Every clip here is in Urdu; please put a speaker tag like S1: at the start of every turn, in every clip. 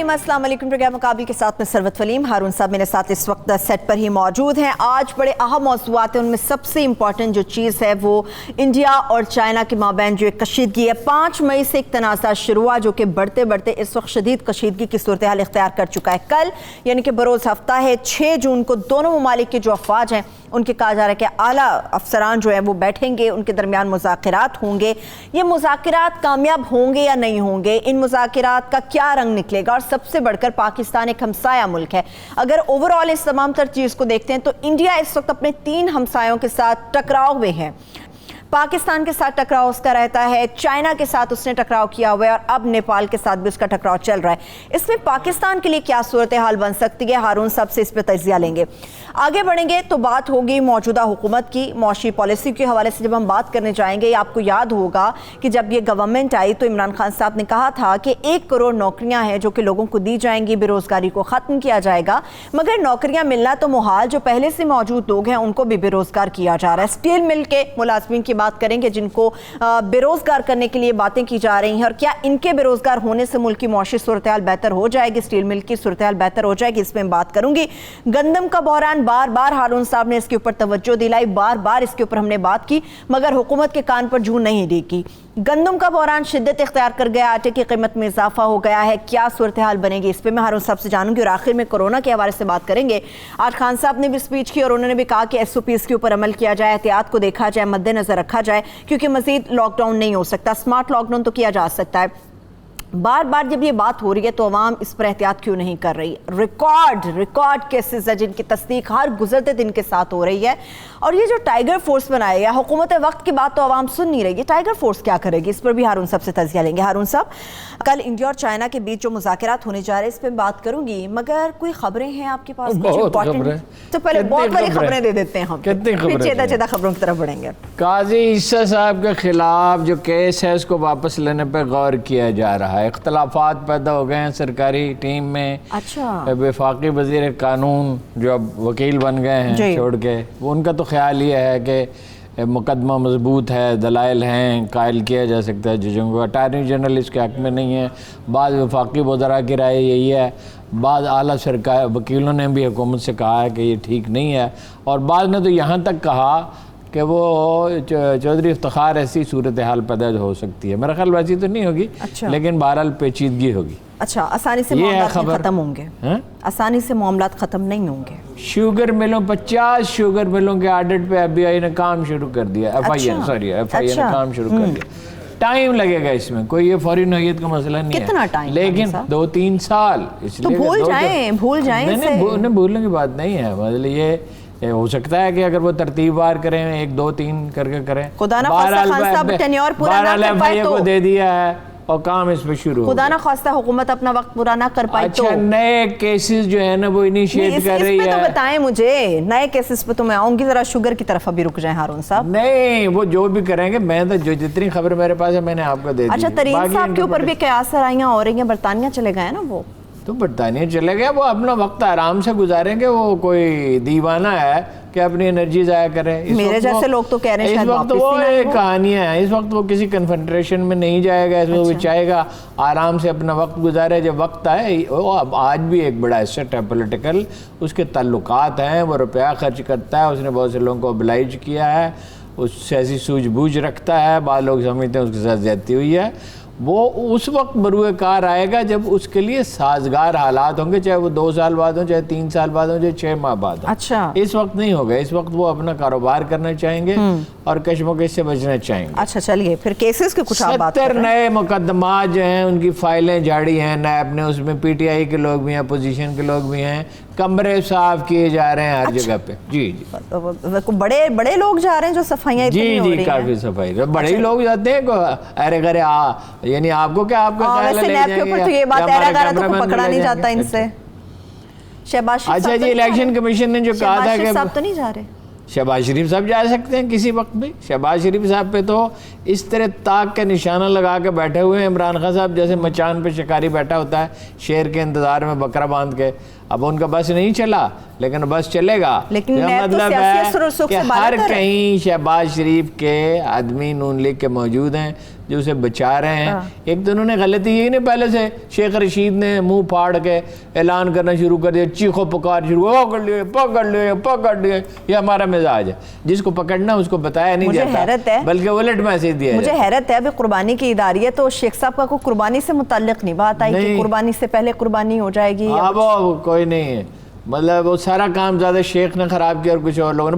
S1: ناظرین السلام علیکم۔ پروگرام مقابل کے ساتھ میں سروت ولیم، ہارون صاحب میرے ساتھ اس وقت سیٹ پر ہی موجود ہیں۔ آج بڑے اہم موضوعات ہیں، ان میں سب سے امپورٹنٹ جو چیز ہے وہ انڈیا اور چائنا کے مابین جو ایک کشیدگی ہے۔ 5 مئی سے ایک تنازع شروع ہوا جو کہ بڑھتے بڑھتے اس وقت شدید کشیدگی کی صورتحال اختیار کر چکا ہے۔ کل یعنی کہ بروز ہفتہ ہے 6 جون کو دونوں ممالک کے جو افواج ہیں ان کے کہا جا رہا ہے کہ اعلیٰ افسران جو ہیں وہ بیٹھیں گے، ان کے درمیان مذاکرات ہوں گے۔ یہ مذاکرات کامیاب ہوں گے یا نہیں ہوں گے، ان مذاکرات کا کیا رنگ نکلے گا، اور سب سے بڑھ کر پاکستان ایک ہمسایہ ملک ہے۔ اگر اوورآل اس تمام تر چیز کو دیکھتے ہیں تو انڈیا اس وقت اپنے 3 ہمسایوں کے ساتھ ٹکراؤ میں ہے۔ پاکستان کے ساتھ ٹکراؤ اس کا رہتا ہے، چائنا کے ساتھ اس نے ٹکراؤ کیا ہوا ہے، اور اب نیپال کے ساتھ بھی اس کا ٹکراؤ چل رہا ہے۔ اس میں پاکستان کے لیے کیا صورتحال بن سکتی ہے، ہارون صاحب سے اس پہ تجزیہ لیں گے۔ آگے بڑھیں گے تو بات ہوگی موجودہ حکومت کی معاشی پالیسی کے حوالے سے۔ جب ہم بات کرنے جائیں گے، آپ کو یاد ہوگا کہ جب یہ گورنمنٹ آئی تو عمران خان صاحب نے کہا تھا کہ 1 کروڑ نوکریاں ہیں جو کہ لوگوں کو دی جائیں گی، بے روزگاری کو ختم کیا جائے گا، مگر نوکریاں ملنا تو محال، جو پہلے سے موجود لوگ ہیں ان کو بھی بے روزگار کیا جا رہا ہے۔ اسٹیل مل کے ملازمین کی بات کریں گے جن کو بے روزگار کرنے کے لیے باتیں کی جا رہی ہیں، اور کیا ان کے بے روزگار ہونے سے ملک کی معاشی صورتحال بہتر ہو جائے گی، اسٹیل مل کی صورتحال بہتر ہو جائے گی، اس میں بات کروں گی۔ گندم کا بحران، بار بار ہارون صاحب نے اس کے اوپر توجہ دلائی، بار بار اس کے اوپر ہم نے بات کی، مگر حکومت کے کان پر جوں نہیں ڈیگی۔ گندم کا بحران شدت اختیار کر گیا، آٹے کی قیمت میں اضافہ ہو گیا ہے، کیا صورتحال بنے گی، اس پہ میں ہارون صاحب سے جانوں گی، اور آخر میں کورونا کے حوالے سے بات کریں گے۔ آج خان صاحب نے بھی اسپیچ کی اور انہوں نے بھی کہا کہ SOPs کے اوپر عمل کیا جائے، احتیاط کو دیکھا جائے، مد نظر رکھا جائے، کیونکہ مزید لاک ڈاؤن نہیں ہو سکتا، سمارٹ لاک ڈاؤن تو کیا جا سکتا ہے۔ بار بار جب یہ بات ہو رہی ہے تو عوام اس پر احتیاط کیوں نہیں کر رہی؟ ریکارڈ کیسز ہیں جن کی تصدیق ہر گزرتے دن کے ساتھ ہو رہی ہے، اور یہ جو ٹائیگر فورس بنایا گیا، حکومت وقت کی بات تو عوام سن نہیں رہی ہے، ٹائیگر فورس کیا کرے گی، اس پر بھی ہارون صاحب سے تجزیہ لیں گے۔ ہارون صاحب، کل انڈیا اور چائنا کے بیچ جو مذاکرات ہونے جا رہے ہیں اس پہ بات کروں گی، مگر کوئی خبریں ہیں آپ کے پاس کچھ امپورٹنٹ؟ تو پہلے بہت بڑی خبریں دے دیتے ہیں ہم، پھر چیدہ خبروں کی طرف بڑھیں گے۔
S2: قاضی عیسیٰ صاحب کے خلاف جو کیس ہے اس کو واپس لینے پہ غور کیا جا رہا ہے۔ اختلافات پیدا ہو گئے ہیں سرکاری ٹیم میں۔
S1: اچھا،
S2: وفاقی وزیر قانون جو اب وکیل بن گئے ہیں چھوڑ کے، ان کا تو خیال یہ ہے کہ مقدمہ مضبوط ہے، دلائل ہیں، قائل کیا جا سکتا ہے ججوں کو۔ اٹارنی جنرل اس کے حق میں نہیں ہے، بعض وفاقی وزراء کی رائے یہی ہے، بعض اعلیٰ سرکار وکیلوں نے بھی حکومت سے کہا ہے کہ یہ ٹھیک نہیں ہے، اور بعض نے تو یہاں تک کہا کہ وہ چودھری افتخار ایسی صورتحال پیدا ہو سکتی ہے۔ میرا خیال ویسی تو نہیں ہوگی، لیکن بہرحال پیچیدگی ہوگی۔
S1: اچھا، آسانی سے معاملات ختم ہوں گے؟ آسانی سے معاملات ختم نہیں ہوں گے۔
S2: شوگر ملوں 50 شوگر ملوں کے آڈٹ پہ FBI نے کام شروع کر دیا، FIA نے کام شروع کر دیا۔ ٹائم لگے گا اس میں، کوئی یہ فوری نوعیت کا مسئلہ نہیں ہے،
S1: کتنا ٹائم؟
S2: لیکن 2-3 سال، اس لیے
S1: بھول جائیں
S2: نہیں، بھولنے کی بات نہیں ہے، مطلب یہ ہو سکتا ہے کہ اگر وہ ترتیب وار کریں، 1 2 3 کر کے کریں،
S1: خدا نہ خواستہ خان صاحب ٹینیور پورا نہ کر پائے تو
S2: کو دے دیا ہے اور کام اس پہ شروع ہو،
S1: خدا نہ خواستہ حکومت اپنا وقت پورا نہ کر پائی تو۔
S2: اچھا، نئے کیسز جو ہے نا وہ انیشیٹ کر رہی ہے،
S1: اس پہ تو بتائیں مجھے، نئے کیسز پہ تو میں آؤں گی، ذرا شوگر کی طرف ابھی رک جائیں ہارون صاحب۔
S2: نہیں، وہ جو بھی کریں گے، میں تو جو جتنی خبر میرے پاس ہے میں نے آپ کو دے دی۔
S1: اچھا، ترین صاحب کے اوپر بھی قیاس سرائیاں ہو رہی ہیں، برطانیہ چلے گئے نا وہ؟
S2: تو برطانیہ چلے گئے، وہ اپنا وقت آرام سے گزاریں گے، وہ کوئی دیوانہ ہے کہ اپنی انرجی ضائع کرے؟
S1: میرے جیسے لوگ تو کہہ رہے ہیں
S2: اس وقت وہ کہانیاں ہیں، اس وقت وہ کسی کنفنٹریشن میں نہیں جائے گا، اس وقت وہ چاہے گا آرام سے اپنا وقت گزارے، جب وقت آئے۔ وہ اب آج بھی ایک بڑا ایسٹ ہے پولیٹیکل، اس کے تعلقات ہیں، وہ روپیہ خرچ کرتا ہے، اس نے بہت سے لوگوں کو oblige کیا ہے، اس سے ایسی سوجھ بوجھ رکھتا ہے، بعض لوگ سمجھتے ہیں اس کے ساتھ زیادتی ہوئی ہے۔ وہ اس وقت بروئے کار آئے گا جب اس کے لیے سازگار حالات ہوں گے، چاہے وہ 2 سال بعد ہوں، چاہے 3 سال بعد ہوں، چاہے 6 ماہ بعد ہوں۔
S1: اچھا،
S2: اس وقت نہیں ہوگا، اس وقت وہ اپنا کاروبار کرنا چاہیں گے اور کشمکش سے بچنا چاہیں گے۔
S1: اچھا، چلیے پھر کیسز کے کچھ آپ بات کریں۔
S2: 70 نئے مقدمات جو ہیں ان کی فائلیں جاری ہیں نیب نے، اس میں PTI کے لوگ بھی ہیں، اپوزیشن کے لوگ بھی ہیں، کمرے صاف کیے جا رہے ہیں ہر جگہ پہ۔ جی،
S1: بڑے لوگ جا رہے ہیں جو صفائیاں اتنی ہو رہی ہیں؟
S2: کافی صفائی، بڑے ہی لوگ جاتے ہیں، ارے گھرے یعنی آپ کو کیا، آپ کا خیال ہے
S1: نیب کے اوپر تو یہ بات ہے تو پکڑا نہیں جاتا ان سے۔ شہباز شریف
S2: اچھا جی، الیکشن کمیشن نے جو کہا تھا کہ
S1: صاحب تو نہیں جا رہے،
S2: شہباز شریف صاحب جا سکتے ہیں کسی وقت بھی۔ شہباز شریف صاحب پہ تو اس طرح تاک کے نشانہ لگا کے بیٹھے ہوئے ہیں عمران خان صاحب، جیسے مچان پہ شکاری بیٹھا ہوتا ہے شیر کے انتظار میں بکرا باندھ کے۔ اب ان کا بس نہیں چلا لیکن بس چلے گا.
S1: لیکن
S2: مطلب ہے کہ ہر کہیں شہباز شریف کے آدمی نون لیگ کے موجود ہیں جو اسے بچا رہے ہیں. ایک تو انہوں نے غلطی یہی نہیں پہلے سے شیخ رشید نے منہ پھاڑ کے اعلان کرنا شروع کر دیا, چیخو پکار شروع, پکڑ لیے پکڑ لیے پکڑ لیے. یہ ہمارا مزاج ہے, جس کو پکڑنا اس کو بتایا نہیں جاتا بلکہ الٹ میسج دیا.
S1: مجھے حیرت ہے, ابھی قربانی کی اداری ہے تو شیخ صاحب کا کوئی قربانی سے متعلق نہیں بات آئی کہ قربانی سے پہلے قربانی ہو جائے گی؟
S2: اب کوئی نہیں ہے, مطلب وہ سارا کام زیادہ شیخ نے خراب کیا اور کچھ اور لوگوں نے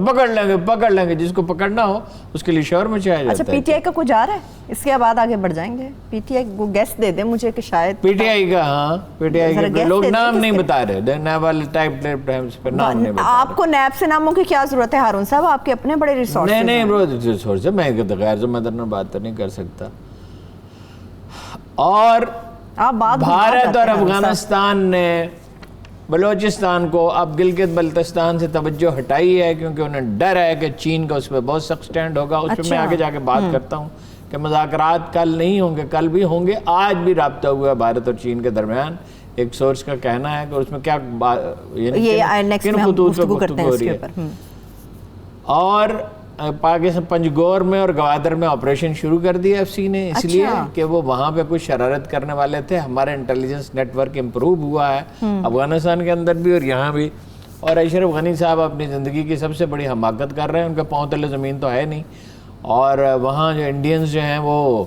S2: پکڑ لیں گے جس کو پکڑنا ہو اس کے لیے شور مچایا جاتا ہے.
S1: اچھا, پی ٹی آئی کا کوئی جا رہا ہے اس کے بعد آگے بڑھ جائیں گے؟ پی ٹی آئی کو گیس دے دیں مجھے کہ شاید
S2: پی ٹی آئی کا, ہاں پی ٹی آئی کے لوگ نام نہیں بتا رہے, نیب والے ٹائپ پہ نام نہیں بتا.
S1: آپ کو نیب سے ناموں کی کیا ضرورت ہے ہارون صاحب, آپ کے اپنے بڑے ریسورس.
S2: نہیں ریسورس ہے, میں غیر ذمہ دار بات تو نہیں کر سکتا. اور بھارت اور افغانستان نے بلوچستان کو اب گلگت بلتستان سے توجہ ہٹائی ہے کیونکہ انہیں ڈر ہے کہ چین کا اس پہ بہت سخت سٹینڈ ہوگا. اس پہ میں آگے جا کے بات کرتا ہوں کہ مذاکرات کل نہیں ہوں گے, کل بھی ہوں گے. آج بھی رابطہ ہوا ہے بھارت اور چین کے درمیان, ایک سورس کا کہنا ہے کہ اس میں کیا کن خطوط پہ گفتگو ہو رہی ہے. اور پاکستان پنجگور میں اور گوادر میں آپریشن شروع کر دیا ایف سی نے, اس لیے کہ وہ وہاں پہ کچھ شرارت کرنے والے تھے. ہمارا انٹیلیجنس نیٹ ورک امپروو ہوا ہے افغانستان کے اندر بھی اور یہاں بھی. اور اشرف غنی صاحب اپنی زندگی کی سب سے بڑی حماقت کر رہے ہیں, ان کے پاؤں تلے زمین تو ہے نہیں. اور وہاں جو انڈینز جو ہیں وہ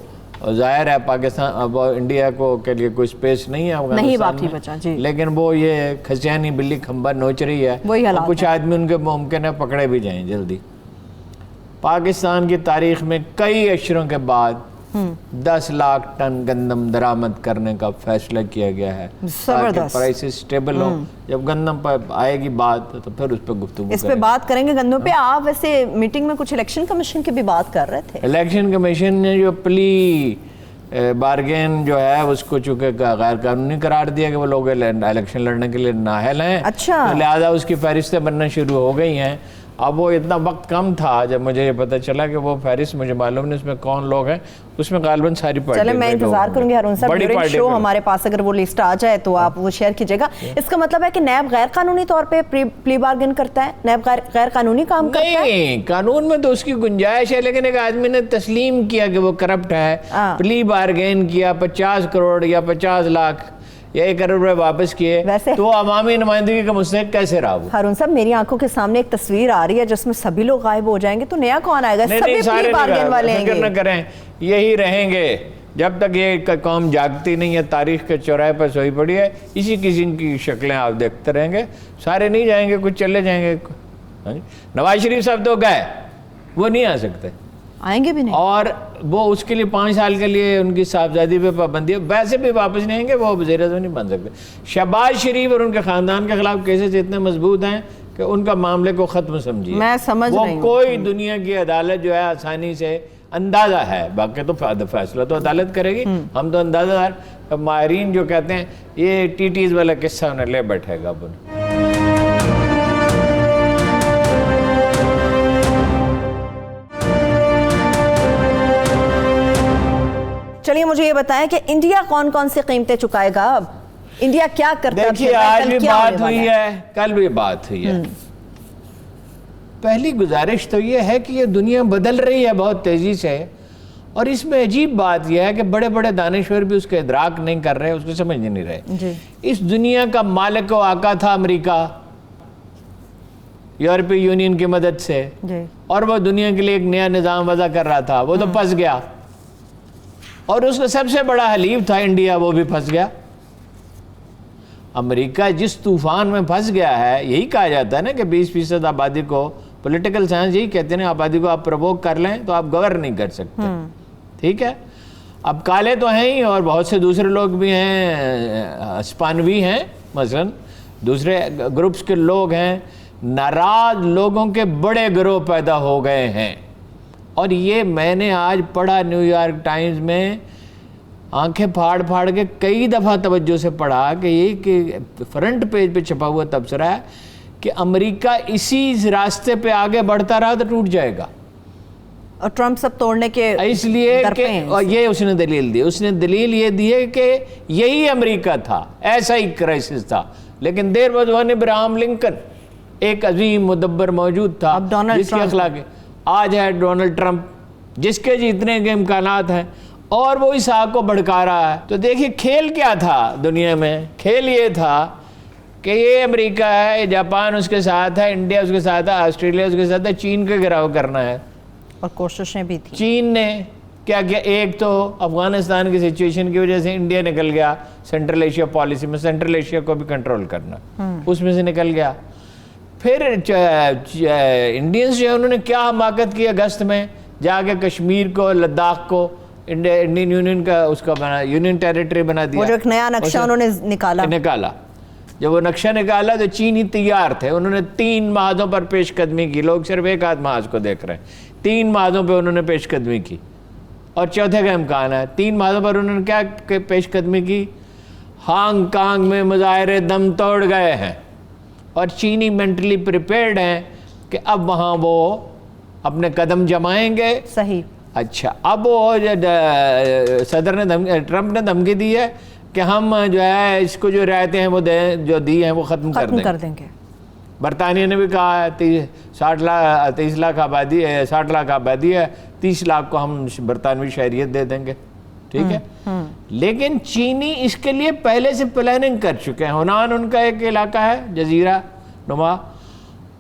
S2: ظاہر ہے پاکستان اب انڈیا کو کے لیے کوئی اسپیس نہیں ہے افغانستان میں, لیکن وہ یہ کھسیانی بلی کھمبا نوچ رہی ہے. کچھ آدمی ان کے ممکن ہے پکڑے بھی جائیں جلدی. پاکستان کی تاریخ میں کئی اشروں کے بعد 10 لاکھ ٹن گندم درآمد کرنے کا فیصلہ کیا گیا ہے تاکہ پرائسز سٹیبل ہوں. جب گندم پر آئے گی بات تو پھر اس پہ گفتگو
S1: اس پہ بات کریں گے گندم پہ. آپ ویسے میٹنگ میں کچھ الیکشن کمیشن کی بھی بات کر رہے تھے.
S2: الیکشن کمیشن نے جو پلی بارگین جو ہے اس کو چونکہ غیر قانونی قرار دیا کہ وہ لوگ الیکشن لڑنے کے لیے نااہل ہیں, لہذا اس کی فہرستیں بننا شروع ہو گئی ہیں. اب وہ اتنا وقت کم تھا جب مجھے یہ پتہ چلا کہ وہ فہرست مجھے معلوم نہیں اس میں کون لوگ ہیں, اس میں غالباً ساری پارٹی.
S1: چلے میں انتظار کروں گی ہارون صاحب, ڈیورنگ شو ہمارے پاس اگر وہ لسٹ آ جائے تو آپ وہ شیئر کیجئے گا. اس کا مطلب ہے کہ نیب غیر قانونی طور پہ پلی بارگن کرتا ہے, نیب غیر قانونی کام کرتا ہے؟
S2: نہیں, قانون میں تو اس کی گنجائش ہے, لیکن ایک آدمی نے تسلیم کیا کہ وہ کرپٹ ہے, پلی بارگین کیا, 50 کروڑ یا 50 لاکھ یا 1 کروڑ روپے واپس کیے, تو عوامی نمائندگی کا مستحق کیسے رہا وہ؟
S1: ہارون صاحب میری آنکھوں کے سامنے ایک تصویر آ رہی ہے جس میں سبھی لوگ غائب ہو جائیں گے, تو نیا کون آئے گا؟ سبھی پلی بارگن والے ہیں.
S2: فکر نہ کریں, یہی رہیں گے جب تک یہ قوم جاگتی نہیں ہے. تاریخ کے چوراہے پر سوئی پڑی ہے, اسی قسم کی شکلیں آپ دیکھتے رہیں گے. سارے نہیں جائیں گے, کچھ چلے جائیں گے. نواز شریف صاحب تو گئے, وہ نہیں آ سکتے,
S1: آئیں گے بھی نہیں, اور
S2: وہ اس کے لیے 5 سال کے لیے ان کی صاحبزادی پہ پابندی ہے. ویسے بھی واپس نہیں آئیں گے, وہ وزیر اعظم نہیں بن سکتے. شہباز شریف اور ان کے خاندان کے خلاف کیسز اتنے مضبوط ہیں کہ ان کا معاملے کو ختم سمجھیے.
S1: میں سمجھ رہی ہوں,
S2: کوئی دنیا کی عدالت جو ہے آسانی سے اندازہ ہے, باقی تو فیصلہ تو عدالت کرے گی. ہم تو اندازہ دار, ماہرین جو کہتے ہیں یہ ٹی ٹیز والا قصہ انہیں لے بیٹھے گا.
S1: چلیے مجھے یہ بتائیں کہ انڈیا کون کون سی قیمتیں چکائے گا اب؟ انڈیا کیا کرتا ہے؟
S2: دیکھیے آج بھی بات ہوئی ہے, کل بھی بات ہوئی ہے. پہلی گزارش تو یہ ہے کہ یہ دنیا بدل رہی ہے بہت تیزی سے, اور اس میں عجیب بات یہ ہے کہ بڑے بڑے دانشور بھی اس کا ادراک نہیں کر رہے, اس کو سمجھ نہیں رہے. اس دنیا کا مالک و آقا تھا امریکہ یورپی یونین کی مدد سے, اور وہ دنیا کے لیے ایک نیا نظام وضع کر رہا تھا. وہ تو پھنس گیا, اور اس کا سب سے بڑا حلیف تھا انڈیا, وہ بھی پھنس گیا. امریکہ جس طوفان میں پھنس گیا ہے, یہی کہا جاتا ہے نا کہ 20% آبادی کو, پولیٹیکل سائنس یہی کہتے ہیں, آبادی کو آپ پرووک کر لیں تو آپ گور نہیں کر سکتے. ٹھیک ہے, اب کالے تو ہیں ہی, اور بہت سے دوسرے لوگ بھی ہیں, اسپانوی ہیں مثلا, دوسرے گروپس کے لوگ ہیں. ناراض لوگوں کے بڑے گروہ پیدا ہو گئے ہیں, اور یہ میں نے آج پڑھا نیو یارک ٹائمز میں, آنکھیں پھاڑ پھاڑ کے کئی دفعہ توجہ سے پڑھا کہ یہ کہ فرنٹ پیج پہ چھپا ہوا تبصرہ ہے کہ امریکہ اسی راستے پہ آگے بڑھتا رہا تو ٹوٹ جائے گا.
S1: اور ٹرمپ سب توڑنے کے
S2: اس لیے کہ یہ اس نے دلیل دی, اس نے دلیل یہ دی ہے کہ یہی امریکہ تھا, ایسا ہی کرائسس تھا, لیکن there was one Abraham Lincoln, ایک عظیم مدبر موجود تھا جس کے اخلاق، آج ہے ڈونلڈ ٹرمپ جس کے جیتنے کے امکانات ہیں اور وہ اس آگ کو بھڑکا رہا ہے۔ تو دیکھیے کھیل کیا تھا دنیا میں، کھیل یہ تھا کہ یہ امریکہ ہے، جاپان اس کے ساتھ ہے، انڈیا اس کے ساتھ ہے، آسٹریلیا اس کے ساتھ ہے، چین کے گھراؤ کرنا ہے،
S1: اور کوششیں بھی تھیں۔
S2: چین نے کیا کیا، ایک تو افغانستان کی سچویشن کی وجہ سے انڈیا نکل گیا سینٹرل ایشیا پالیسی میں، سینٹرل ایشیا کو بھی کنٹرول کرنا، اس میں سے نکل گیا۔ پھر انڈینز جو ہے انہوں نے کیا حماقت کی اگست میں، جا کے کشمیر کو، لداخ کو انڈین یونین کا اس کا بنا، یونین ٹیریٹری بنا دیا۔
S1: وہ جو ایک نیا نقشہ انہوں نے نکالا،
S2: جب وہ نقشہ نکالا تو چینی تیار تھے، انہوں نے 3 محاذوں پر پیش قدمی کی، لوگ صرف ایک آدھ محاذ کو دیکھ رہے ہیں، 3 محاذوں پہ انہوں نے پیش قدمی کی، اور چوتھے کا امکان ہے۔ 3 محاذوں پر انہوں نے کیا پیش قدمی کی؟ ہانگ کانگ میں مظاہرے دم توڑ گئے ہیں، اور چینی مینٹلی پریپیئرڈ ہیں کہ اب وہاں وہ اپنے قدم جمائیں گے۔
S1: صحیح۔
S2: اچھا، اب وہ صدر نے ٹرمپ نے دھمکی دی ہے کہ ہم جو ہے اس کو جو رعایتیں ہیں وہ جو دی ہیں وہ ختم کر دیں گے۔ برطانیہ نے بھی کہا ہے 30 لاکھ آبادی ہے، 60 لاکھ آبادی ہے، 30 لاکھ کو ہم برطانوی شہریت دے دیں گے، ٹھیک ہے۔ لیکن چینی اس کے لیے پہلے سے پلاننگ کر چکے ہیں۔ ہنان ان کا ایک علاقہ ہے جزیرہ نما،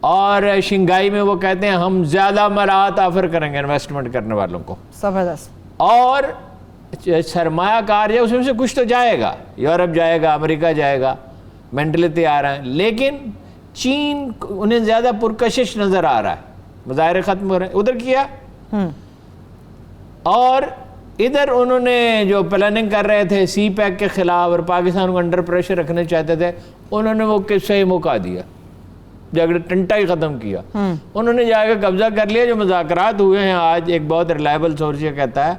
S2: اور شنگھائی میں وہ کہتے ہیں ہم زیادہ مراحت آفر کریں گے انویسٹمنٹ کرنے والوں کو،
S1: زبردست۔
S2: اور سرمایہ کار جو اس میں سے کچھ تو جائے گا، یورپ جائے گا، امریکہ جائے گا، مینٹلی تیار ہیں، لیکن چین انہیں زیادہ پرکشش نظر آ رہا ہے، مظاہرے ختم ہو رہے ہیں، ادھر کیا، اور ادھر انہوں نے جو پلاننگ کر رہے تھے سی پیک کے خلاف اور پاکستان کو انڈر پریشر رکھنے چاہتے تھے، انہوں نے وہ صحیح موقع دیا، جھگڑے ٹنٹا ہی ختم کیا، انہوں نے جا کے قبضہ کر لیا۔ جو مذاکرات ہوئے ہیں آج، ایک بہت ریلائبل سورس یہ کہتا ہے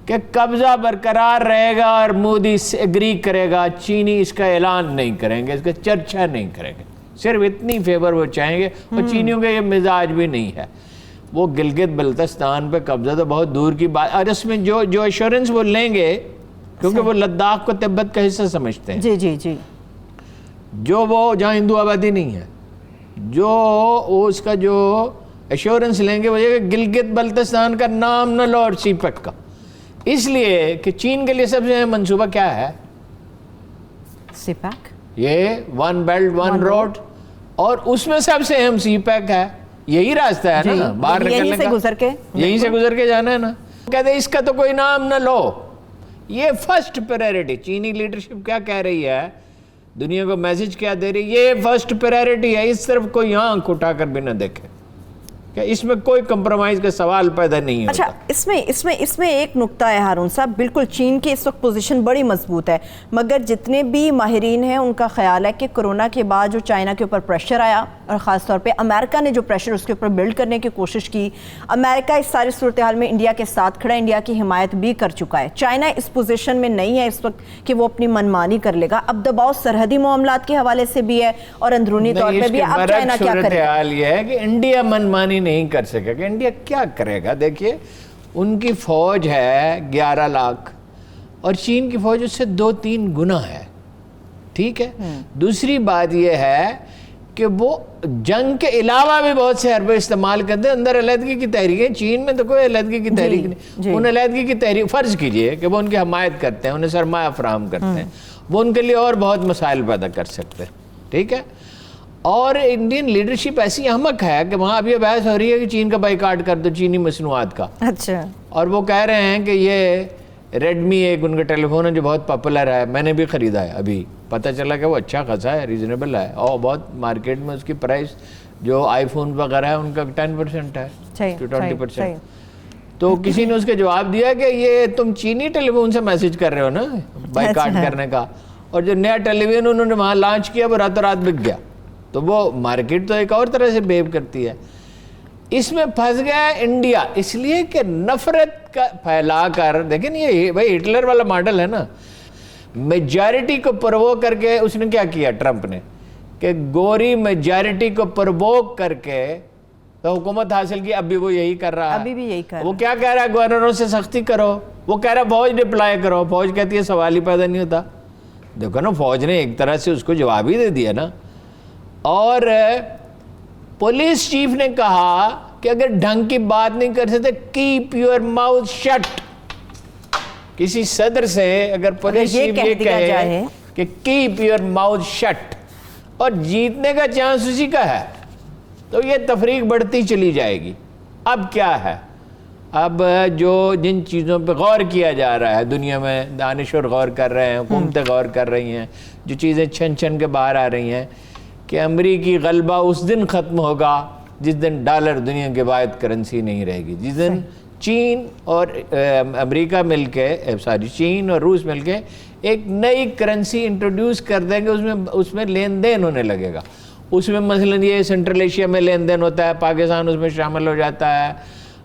S2: کہ قبضہ برقرار رہے گا اور مودی ایگری کرے گا، چینی اس کا اعلان نہیں کریں گے، اس کا چرچا نہیں کریں گے، صرف اتنی فیور وہ چاہیں گے، اور چینیوں کا یہ مزاج بھی نہیں ہے۔ وہ گلگت بلتستان پہ قبضہ تو بہت دور کی بات، اور اس میں جو ایشورنس وہ لیں گے، کیونکہ وہ لداخ کو تبت کا حصہ سمجھتے ہیں،
S1: جی،
S2: جو وہ جہاں ہندو آبادی نہیں ہے، جو اس کا جو ایشورنس لیں گے وہ یہ کہ گلگت بلتستان کا نام نہ لو، اور سی پیک کا، اس لیے کہ چین کے لیے سب سے اہم منصوبہ کیا ہے؟
S1: سی پیک، یہ
S2: ون بیلٹ ون روڈ، اور اس میں سب سے اہم سی پیک ہے، یہی راستہ ہے نا باہر نکلنے کا، یہیں سے گزر کے جانا ہے نا۔ کہتے ہیں اس کا تو کوئی نام نہ لو، یہ فرسٹ پرائرٹی۔ چینی لیڈرشپ کیا کہہ رہی ہے، دنیا کو میسج کیا دے رہی ہے، یہ فرسٹ پرائرٹی ہے، اس طرف کوئی آنکھ اٹھا کر بھی نہ دیکھے، کہ اس میں کوئی کمپرومائز کا سوال پیدا نہیں ہوتا۔
S1: اچھا، اس میں ایک نقطہ ہے ہارون صاحب، بالکل چین کی اس وقت پوزیشن بڑی مضبوط ہے، مگر جتنے بھی ماہرین ہیں ان کا خیال ہے کہ کرونا کے بعد جو چائنا کے اوپر پریشر آیا، اور خاص طور پہ امریکہ نے جو پریشر اس کے اوپر بلڈ کرنے کی کوشش کی، امریکہ اس ساری صورتحال میں انڈیا کے ساتھ کھڑا، انڈیا کی حمایت بھی کر چکا ہے۔ چائنا اس پوزیشن میں نہیں ہے اس وقت کہ وہ اپنی منمانی کر لے گا، اب دباؤ سرحدی معاملات کے حوالے سے بھی ہے اور اندرونی طور پہ بھی، اب چائنا کیا کرے گا؟
S2: حال یہ ہے کہ انڈیا منمانی نہیں کر سکے کہ انڈیا کیا کرے گا۔ دیکھیے ان کی فوج ہے 11 لاکھ، اور چین کی فوج اس سے 2-3 گنا ہے، ٹھیک ہے۔ دوسری بات یہ ہے کہ وہ جنگ کے علاوہ بھی بہت سے حربے استعمال کرتے ہیں، اندر علیحدگی کی تحریکیں، چین میں تو کوئی علیحدگی کی تحریک نہیں، ان علیحدگی کی تحریک فرض کیجئے کہ وہ ان کی حمایت کرتے ہیں، انہیں سرمایہ فراہم کرتے ہیں، وہ ان کے لیے اور بہت مسائل پیدا کر سکتے ہیں، ٹھیک ہے۔ اور انڈین لیڈرشپ ایسی احمق ہے کہ وہاں اب یہ بحث ہو رہی ہے کہ چین کا بائیکاٹ کر دو، چینی مصنوعات کا،
S1: اچھا،
S2: اور وہ کہہ رہے ہیں کہ یہ ریڈمی ایک ان کا ٹیلی فون ہے جو بہت پاپولر ہے، میں نے بھی خریدا ہے، ابھی پتہ چلا کہ وہ اچھا خاصا ہے، ریزنیبل ہے، اور بہت مارکیٹ میں اس کی پرائس جو آئی فون وغیرہ ہے ان کا 10% ہے، 20%۔ تو کسی نے اس کے جواب دیا کہ یہ تم چینی ٹیلی فون سے میسج کر رہے ہو نا بائیکاٹ کرنے کا، اور جو نیا ٹیلی ویژن انہوں نے وہاں لانچ کیا وہ راتوں رات بک گیا، تو وہ مارکیٹ تو ایک اور طرح سے بیہیو کرتی ہے۔ اس میں پھنس گیا انڈیا، اس لیے کہ نفرت کا پھیلا کر، دیکھیں یہ بھائی ہٹلر والا ماڈل ہے نا، میجارٹی کو پرووک کر کے اس نے کیا کیا ٹرمپ نے، کہ گوری میجارٹی کو پرووک کر کے تو حکومت حاصل کی، اب بھی وہ یہی کر رہا ہے،
S1: ابھی بھی یہی کر رہا ہے۔
S2: وہ کیا کہہ رہا ہے، گورنروں سے سختی کرو، وہ کہہ رہا ہے فوج ڈپلائی کرو، فوج کہتی ہے سوال ہی پیدا نہیں ہوتا، دیکھو نا فوج نے ایک طرح سے اس کو جواب ہی دے دیا نا. اور پولیس چیف نے کہا کہ اگر ڈھنگ کی بات نہیں کر سکتے کیپ یور ماؤتھ شٹ. کسی صدر سے اگر پولیس چیف یہ کہے کہ کیپ یور ماؤتھ شٹ اور جیتنے کا چانس اسی کا ہے تو یہ تفریق بڑھتی چلی جائے گی. اب کیا ہے, اب جو جن چیزوں پہ غور کیا جا رہا ہے دنیا میں, دانشور غور کر رہے ہیں, حکومتیں غور کر رہی ہیں, جو چیزیں چھن چھن کے باہر آ رہی ہیں کہ امریکی غلبہ اس دن ختم ہوگا جس دن ڈالر دنیا کی واحد کرنسی نہیں رہے گی, جس دن چین اور امریکہ مل کے چین اور روس مل کے ایک نئی کرنسی انٹروڈیوس کر دیں گے, اس میں لین دین ہونے لگے گا. اس میں مثلاً یہ سینٹرل ایشیا میں لین دین ہوتا ہے, پاکستان اس میں شامل ہو جاتا ہے,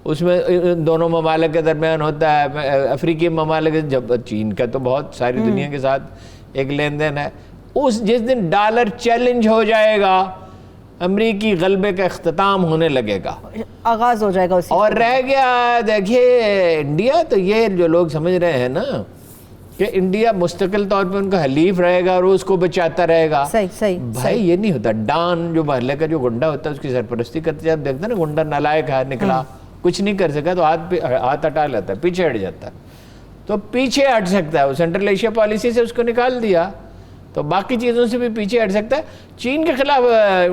S2: اس میں دونوں ممالک کے درمیان ہوتا ہے, افریقی ممالک, جب چین کا تو بہت ساری دنیا کے ساتھ ایک لین دین ہے. جس دن ڈالر چیلنج ہو جائے گا امریکی غلبے کا اختتام ہونے لگے گا,
S1: آغاز ہو جائے گا.
S2: اور رہ گیا دیکھیے انڈیا, تو یہ جو لوگ سمجھ رہے ہیں نا کہ انڈیا مستقل طور پہ ان کا حلیف رہے گا اور اس کو بچاتا رہے گا, بھائی یہ نہیں ہوتا. ڈان جو محلے کا جو گنڈا ہوتا ہے اس کی سرپرستی کرتے جب دیکھتے ہیں نا گنڈا نالائق ہے نکلا, کچھ نہیں کر سکا تو ہاتھ ہٹا لیتا ہے, پیچھے ہٹ جاتا ہے. تو پیچھے ہٹ سکتا ہے, وہ سینٹرل ایشیا پالیسی سے اس کو نکال دیا تو باقی چیزوں سے بھی پیچھے ہٹ سکتا ہے. چین کے خلاف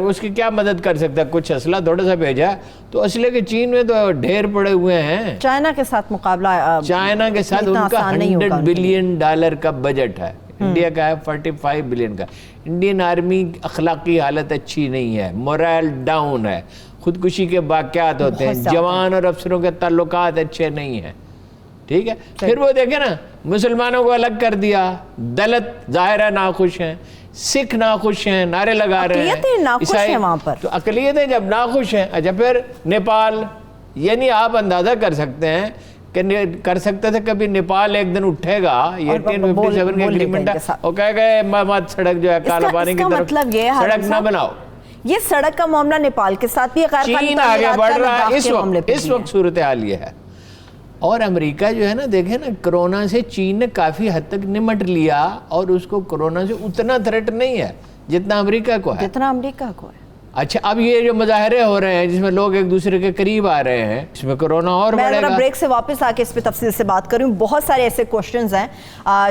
S2: اس کی کیا مدد کر سکتا ہے, کچھ اسلحہ تھوڑا سا بھیجا, تو اسلحے کے چین میں تو ڈھیر پڑے ہوئے ہیں.
S1: چائنا کے ساتھ مقابلہ,
S2: چائنا کے ساتھ ان کا $100 بلین کا بجٹ ہے, انڈیا کا ہے 45 بلین کا. انڈین آرمی اخلاقی حالت اچھی نہیں ہے, مورائل ڈاؤن ہے, خودکشی کے واقعات ہوتے ہیں, جوان اور افسروں کے تعلقات اچھے نہیں ہیں. ٹھیک ہے, پھر وہ دیکھیں نا مسلمانوں کو الگ کر دیا, دلت ظاہرہ ناخوش ہیں, سکھ ناخوش ہیں, نعرے لگا رہے ہیں, عیسائی وہاں پر تو اقلیتیں جب ناخوش ہیں. اچھا پھر نیپال, یعنی آپ اندازہ کر سکتے ہیں کہ کر سکتے تھے کبھی نیپال ایک دن اٹھے گا, یہ 1857 کے ایگریمنٹ ہے, وہ کہے گئے مت سڑک جو ہے کالا پانی کی طرف سڑک نہ بناؤ.
S1: یہ سڑک کا معاملہ نیپال کے ساتھ بھی
S2: چین آگے بڑھ رہا ہے اس وقت صورتحال یہ ہے. اور امریکہ جو ہے نا دیکھیں نا, کرونا سے چین نے کافی حد تک نمٹ لیا اور اس کو کرونا سے اتنا تھریٹ نہیں ہے جتنا امریکہ کو ہے. اچھا اب یہ جو مظاہرے ہو رہے ہیں جس میں لوگ ایک دوسرے کے قریب آ رہے ہیں, اس میں کرونا اور بڑھے گا.
S1: میں بریک سے واپس آ کے اس پہ تفصیل سے بات کروں. بہت سارے ایسے کوشچنز ہیں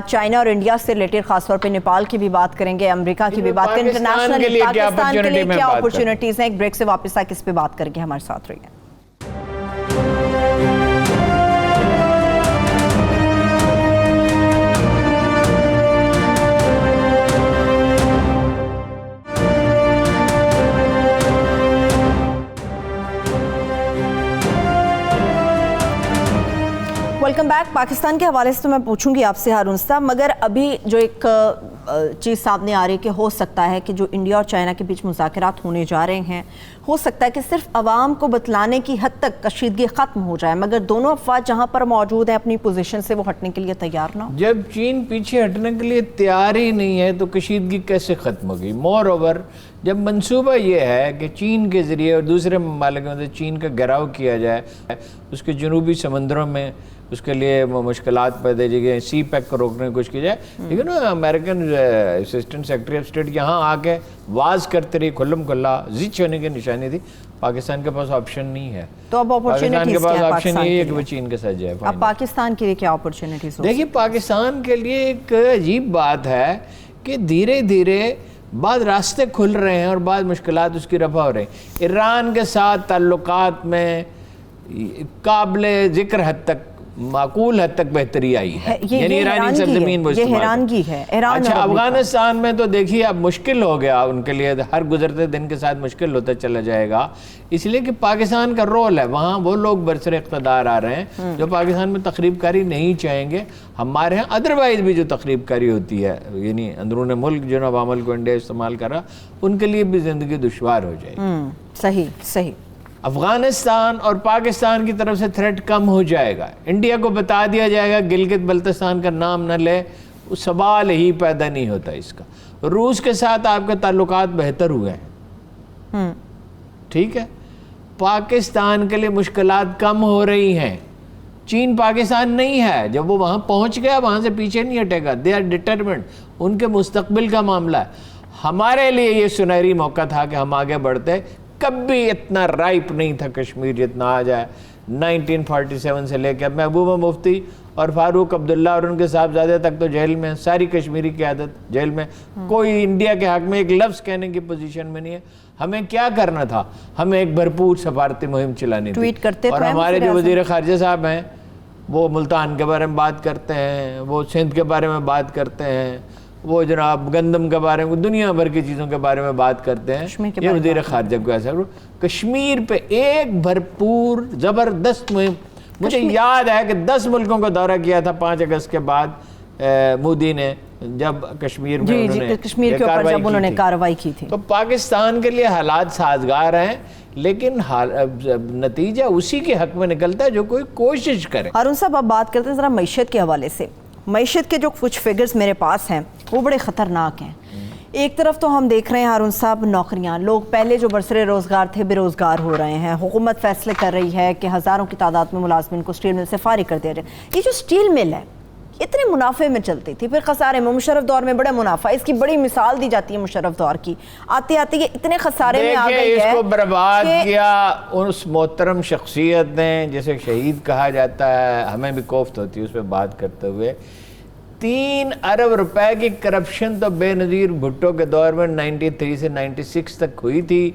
S1: چائنا اور انڈیا سے ریلیٹڈ, خاص طور پہ نیپال کی بھی بات کریں گے, امریکہ کی بھی بات کریں گے, انٹرنیشنل پاکستان کے لیے کیا اپرچونٹیز ہیں. ایک بریک سے واپس آ کے اس پہ بات کریں گے, ہمارے ساتھ رہیے. Welcome back. پاکستان کے حوالے سے تو میں پوچھوں گی آپ سے ہارون صاحب, مگر ابھی جو ایک چیز سامنے آ رہی ہے کہ ہو سکتا ہے کہ جو انڈیا اور چائنا کے بیچ مذاکرات ہونے جا رہے ہیں, ہو سکتا ہے کہ صرف عوام کو بتلانے کی حد تک کشیدگی ختم ہو جائے, مگر دونوں افواج جہاں پر موجود ہیں اپنی پوزیشن سے وہ ہٹنے کے لیے تیار نہ ہو.
S2: جب چین پیچھے ہٹنے کے لیے تیار ہی نہیں ہے تو کشیدگی کیسے ختم ہوگی؟ مور اوور جب منصوبہ یہ ہے کہ چین کے ذریعے اور دوسرے ممالکوں سے چین کا گھیراؤ کیا جائے, اس کے جنوبی سمندروں میں اس کے لیے مشکلات پیدا کی گئے, سی پیک کو روکنے کی کوشش کی جائے, لیکن American assistant secretary of state یہاں آ کے واز کرتے رہی کھلم کھلا, زچ ہونے کی نشانی تھی. پاکستان کے پاس آپشن نہیں ہے,
S1: تو اب
S2: پاکستان کے پاس آپشن یہی ہے کہ وہ چین کے ساتھ جائے.
S1: اب پاکستان کے لیے کیا اپرچونٹیز ہو؟
S2: دیکھیے پاکستان کے لیے ایک عجیب بات ہے کہ دھیرے دھیرے بعض راستے کھل رہے ہیں اور بعض مشکلات اس کی رفع ہو رہی ہیں. ایران کے ساتھ تعلقات میں قابل ذکر حد تک, معقول حد تک بہتری آئی ہے, یعنی ایرانی سرزمین وہ استعمال ہے. اچھا افغانستان میں تو دیکھیے اب مشکل ہو گیا ان کے لیے, ہر گزرتے دن کے ساتھ مشکل ہوتا چلا جائے گا, اس لیے کہ پاکستان کا رول ہے وہاں. وہ لوگ برسر اقتدار آ رہے ہیں جو پاکستان میں تخریب کاری نہیں چاہیں گے. ہمارے ہاں ادروائز بھی جو تخریب کاری ہوتی ہے, یعنی اندرون ملک جو عوامل کو انڈیا استعمال کر رہا, ان کے لیے بھی زندگی دشوار ہو جائے گی.
S1: صحیح.
S2: افغانستان اور پاکستان کی طرف سے تھریٹ کم ہو جائے گا. انڈیا کو بتا دیا جائے گا گلگت بلتستان کا نام نہ لے, سوال ہی پیدا نہیں ہوتا اس کا. روس کے ساتھ آپ کے تعلقات بہتر ہوئے ہیں, ٹھیک ہے, پاکستان کے لیے مشکلات کم ہو رہی ہیں. چین پاکستان نہیں ہے، جب وہ وہاں پہنچ گیا وہاں سے پیچھے نہیں ہٹے گا. دے آر ڈٹرمنڈ، ان کے مستقبل کا معاملہ ہے. ہمارے لیے یہ سنہری موقع تھا کہ ہم آگے بڑھتے. کبھی اتنا رائپ نہیں تھا کشمیر جتنا آ جائے. 1947 سے لے کے محبوبہ مفتی اور فاروق عبداللہ اور ان کے صاحبزادے تک تو جیل میں، ساری کشمیری قیادت جیل میں. کوئی انڈیا کے حق میں ایک لفظ کہنے کی پوزیشن میں نہیں ہے. ہمیں کیا کرنا تھا؟ ہمیں ایک بھرپور سفارتی مہم چلانی تھی. اور ہمارے جو وزیر خارجہ صاحب ہیں وہ ملتان کے بارے میں بات کرتے ہیں، وہ سندھ کے بارے میں بات کرتے ہیں، وہ جناب گندم کے بارے میں، دنیا بھر کی چیزوں کے بارے میں بات کرتے ہیں. یہ وزیر خارجہ کو ایسا کشمیر پہ ایک بھرپور زبردست مہم. مجھے یاد ہے کہ 10 ملکوں کو دورہ کیا تھا 5 اگست کے بعد مودی نے، جب کشمیر میں
S1: کشمیر کے اوپر جب انہوں نے کارروائی کی تھی.
S2: تو پاکستان کے لیے حالات سازگار ہیں، لیکن نتیجہ اسی کے حق میں نکلتا ہے جو کوئی کوشش کرے.
S1: ہارون صاحب اب بات کرتے ہیں ذرا معیشت کے حوالے سے. معیشت کے جو کچھ فگرز میرے پاس ہیں وہ بڑے خطرناک ہیں. ایک طرف تو ہم دیکھ رہے ہیں ہارون صاحب نوکریاں، لوگ پہلے جو برسر روزگار تھے بے روزگار ہو رہے ہیں. حکومت فیصلے کر رہی ہے کہ ہزاروں کی تعداد میں ملازمین کو اسٹیل مل سے فارغ کر دیا جائے. یہ جو اسٹیل مل ہے اتنے منافع میں چلتی تھی، پھر خسارے میں. مشرف دور میں بڑا منافع، اس کی بڑی مثال دی جاتی ہے مشرف دور کی. آتے آتے یہ اتنے خسارے میں آ گئی ہے.
S2: اس کو برباد کیا اس محترم شخصیت نے جسے شہید کہا جاتا ہے. ہمیں بھی کوفت ہوتی ہے اس پہ بات کرتے ہوئے. 3 ارب روپے کی کرپشن تو بے نظیر بھٹو کے دور میں 93 سے 96 تک ہوئی تھی.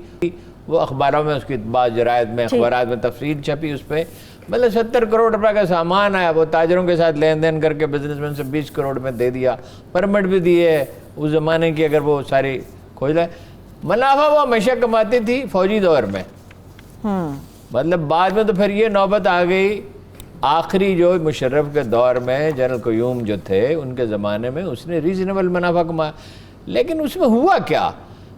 S2: وہ اخباروں میں اس کی بعض جرائد میں اخبارات میں تفصیل چھپی اس پہ. مطلب 70 کروڑ روپے کا سامان آیا، وہ تاجروں کے ساتھ لین دین کر کے بزنس مین سے 20 کروڑ میں دے دیا. پرمٹ بھی دیے اس زمانے کی، اگر وہ ساری کھوج لائے. منافع وہ ہمیشہ کماتی تھی فوجی دور میں. مطلب بعد میں تو پھر یہ نوبت آ گئی. آخری جو مشرف کے دور میں جنرل قیوم جو تھے ان کے زمانے میں اس نے ریزنیبل منافع کمایا. لیکن اس میں ہوا کیا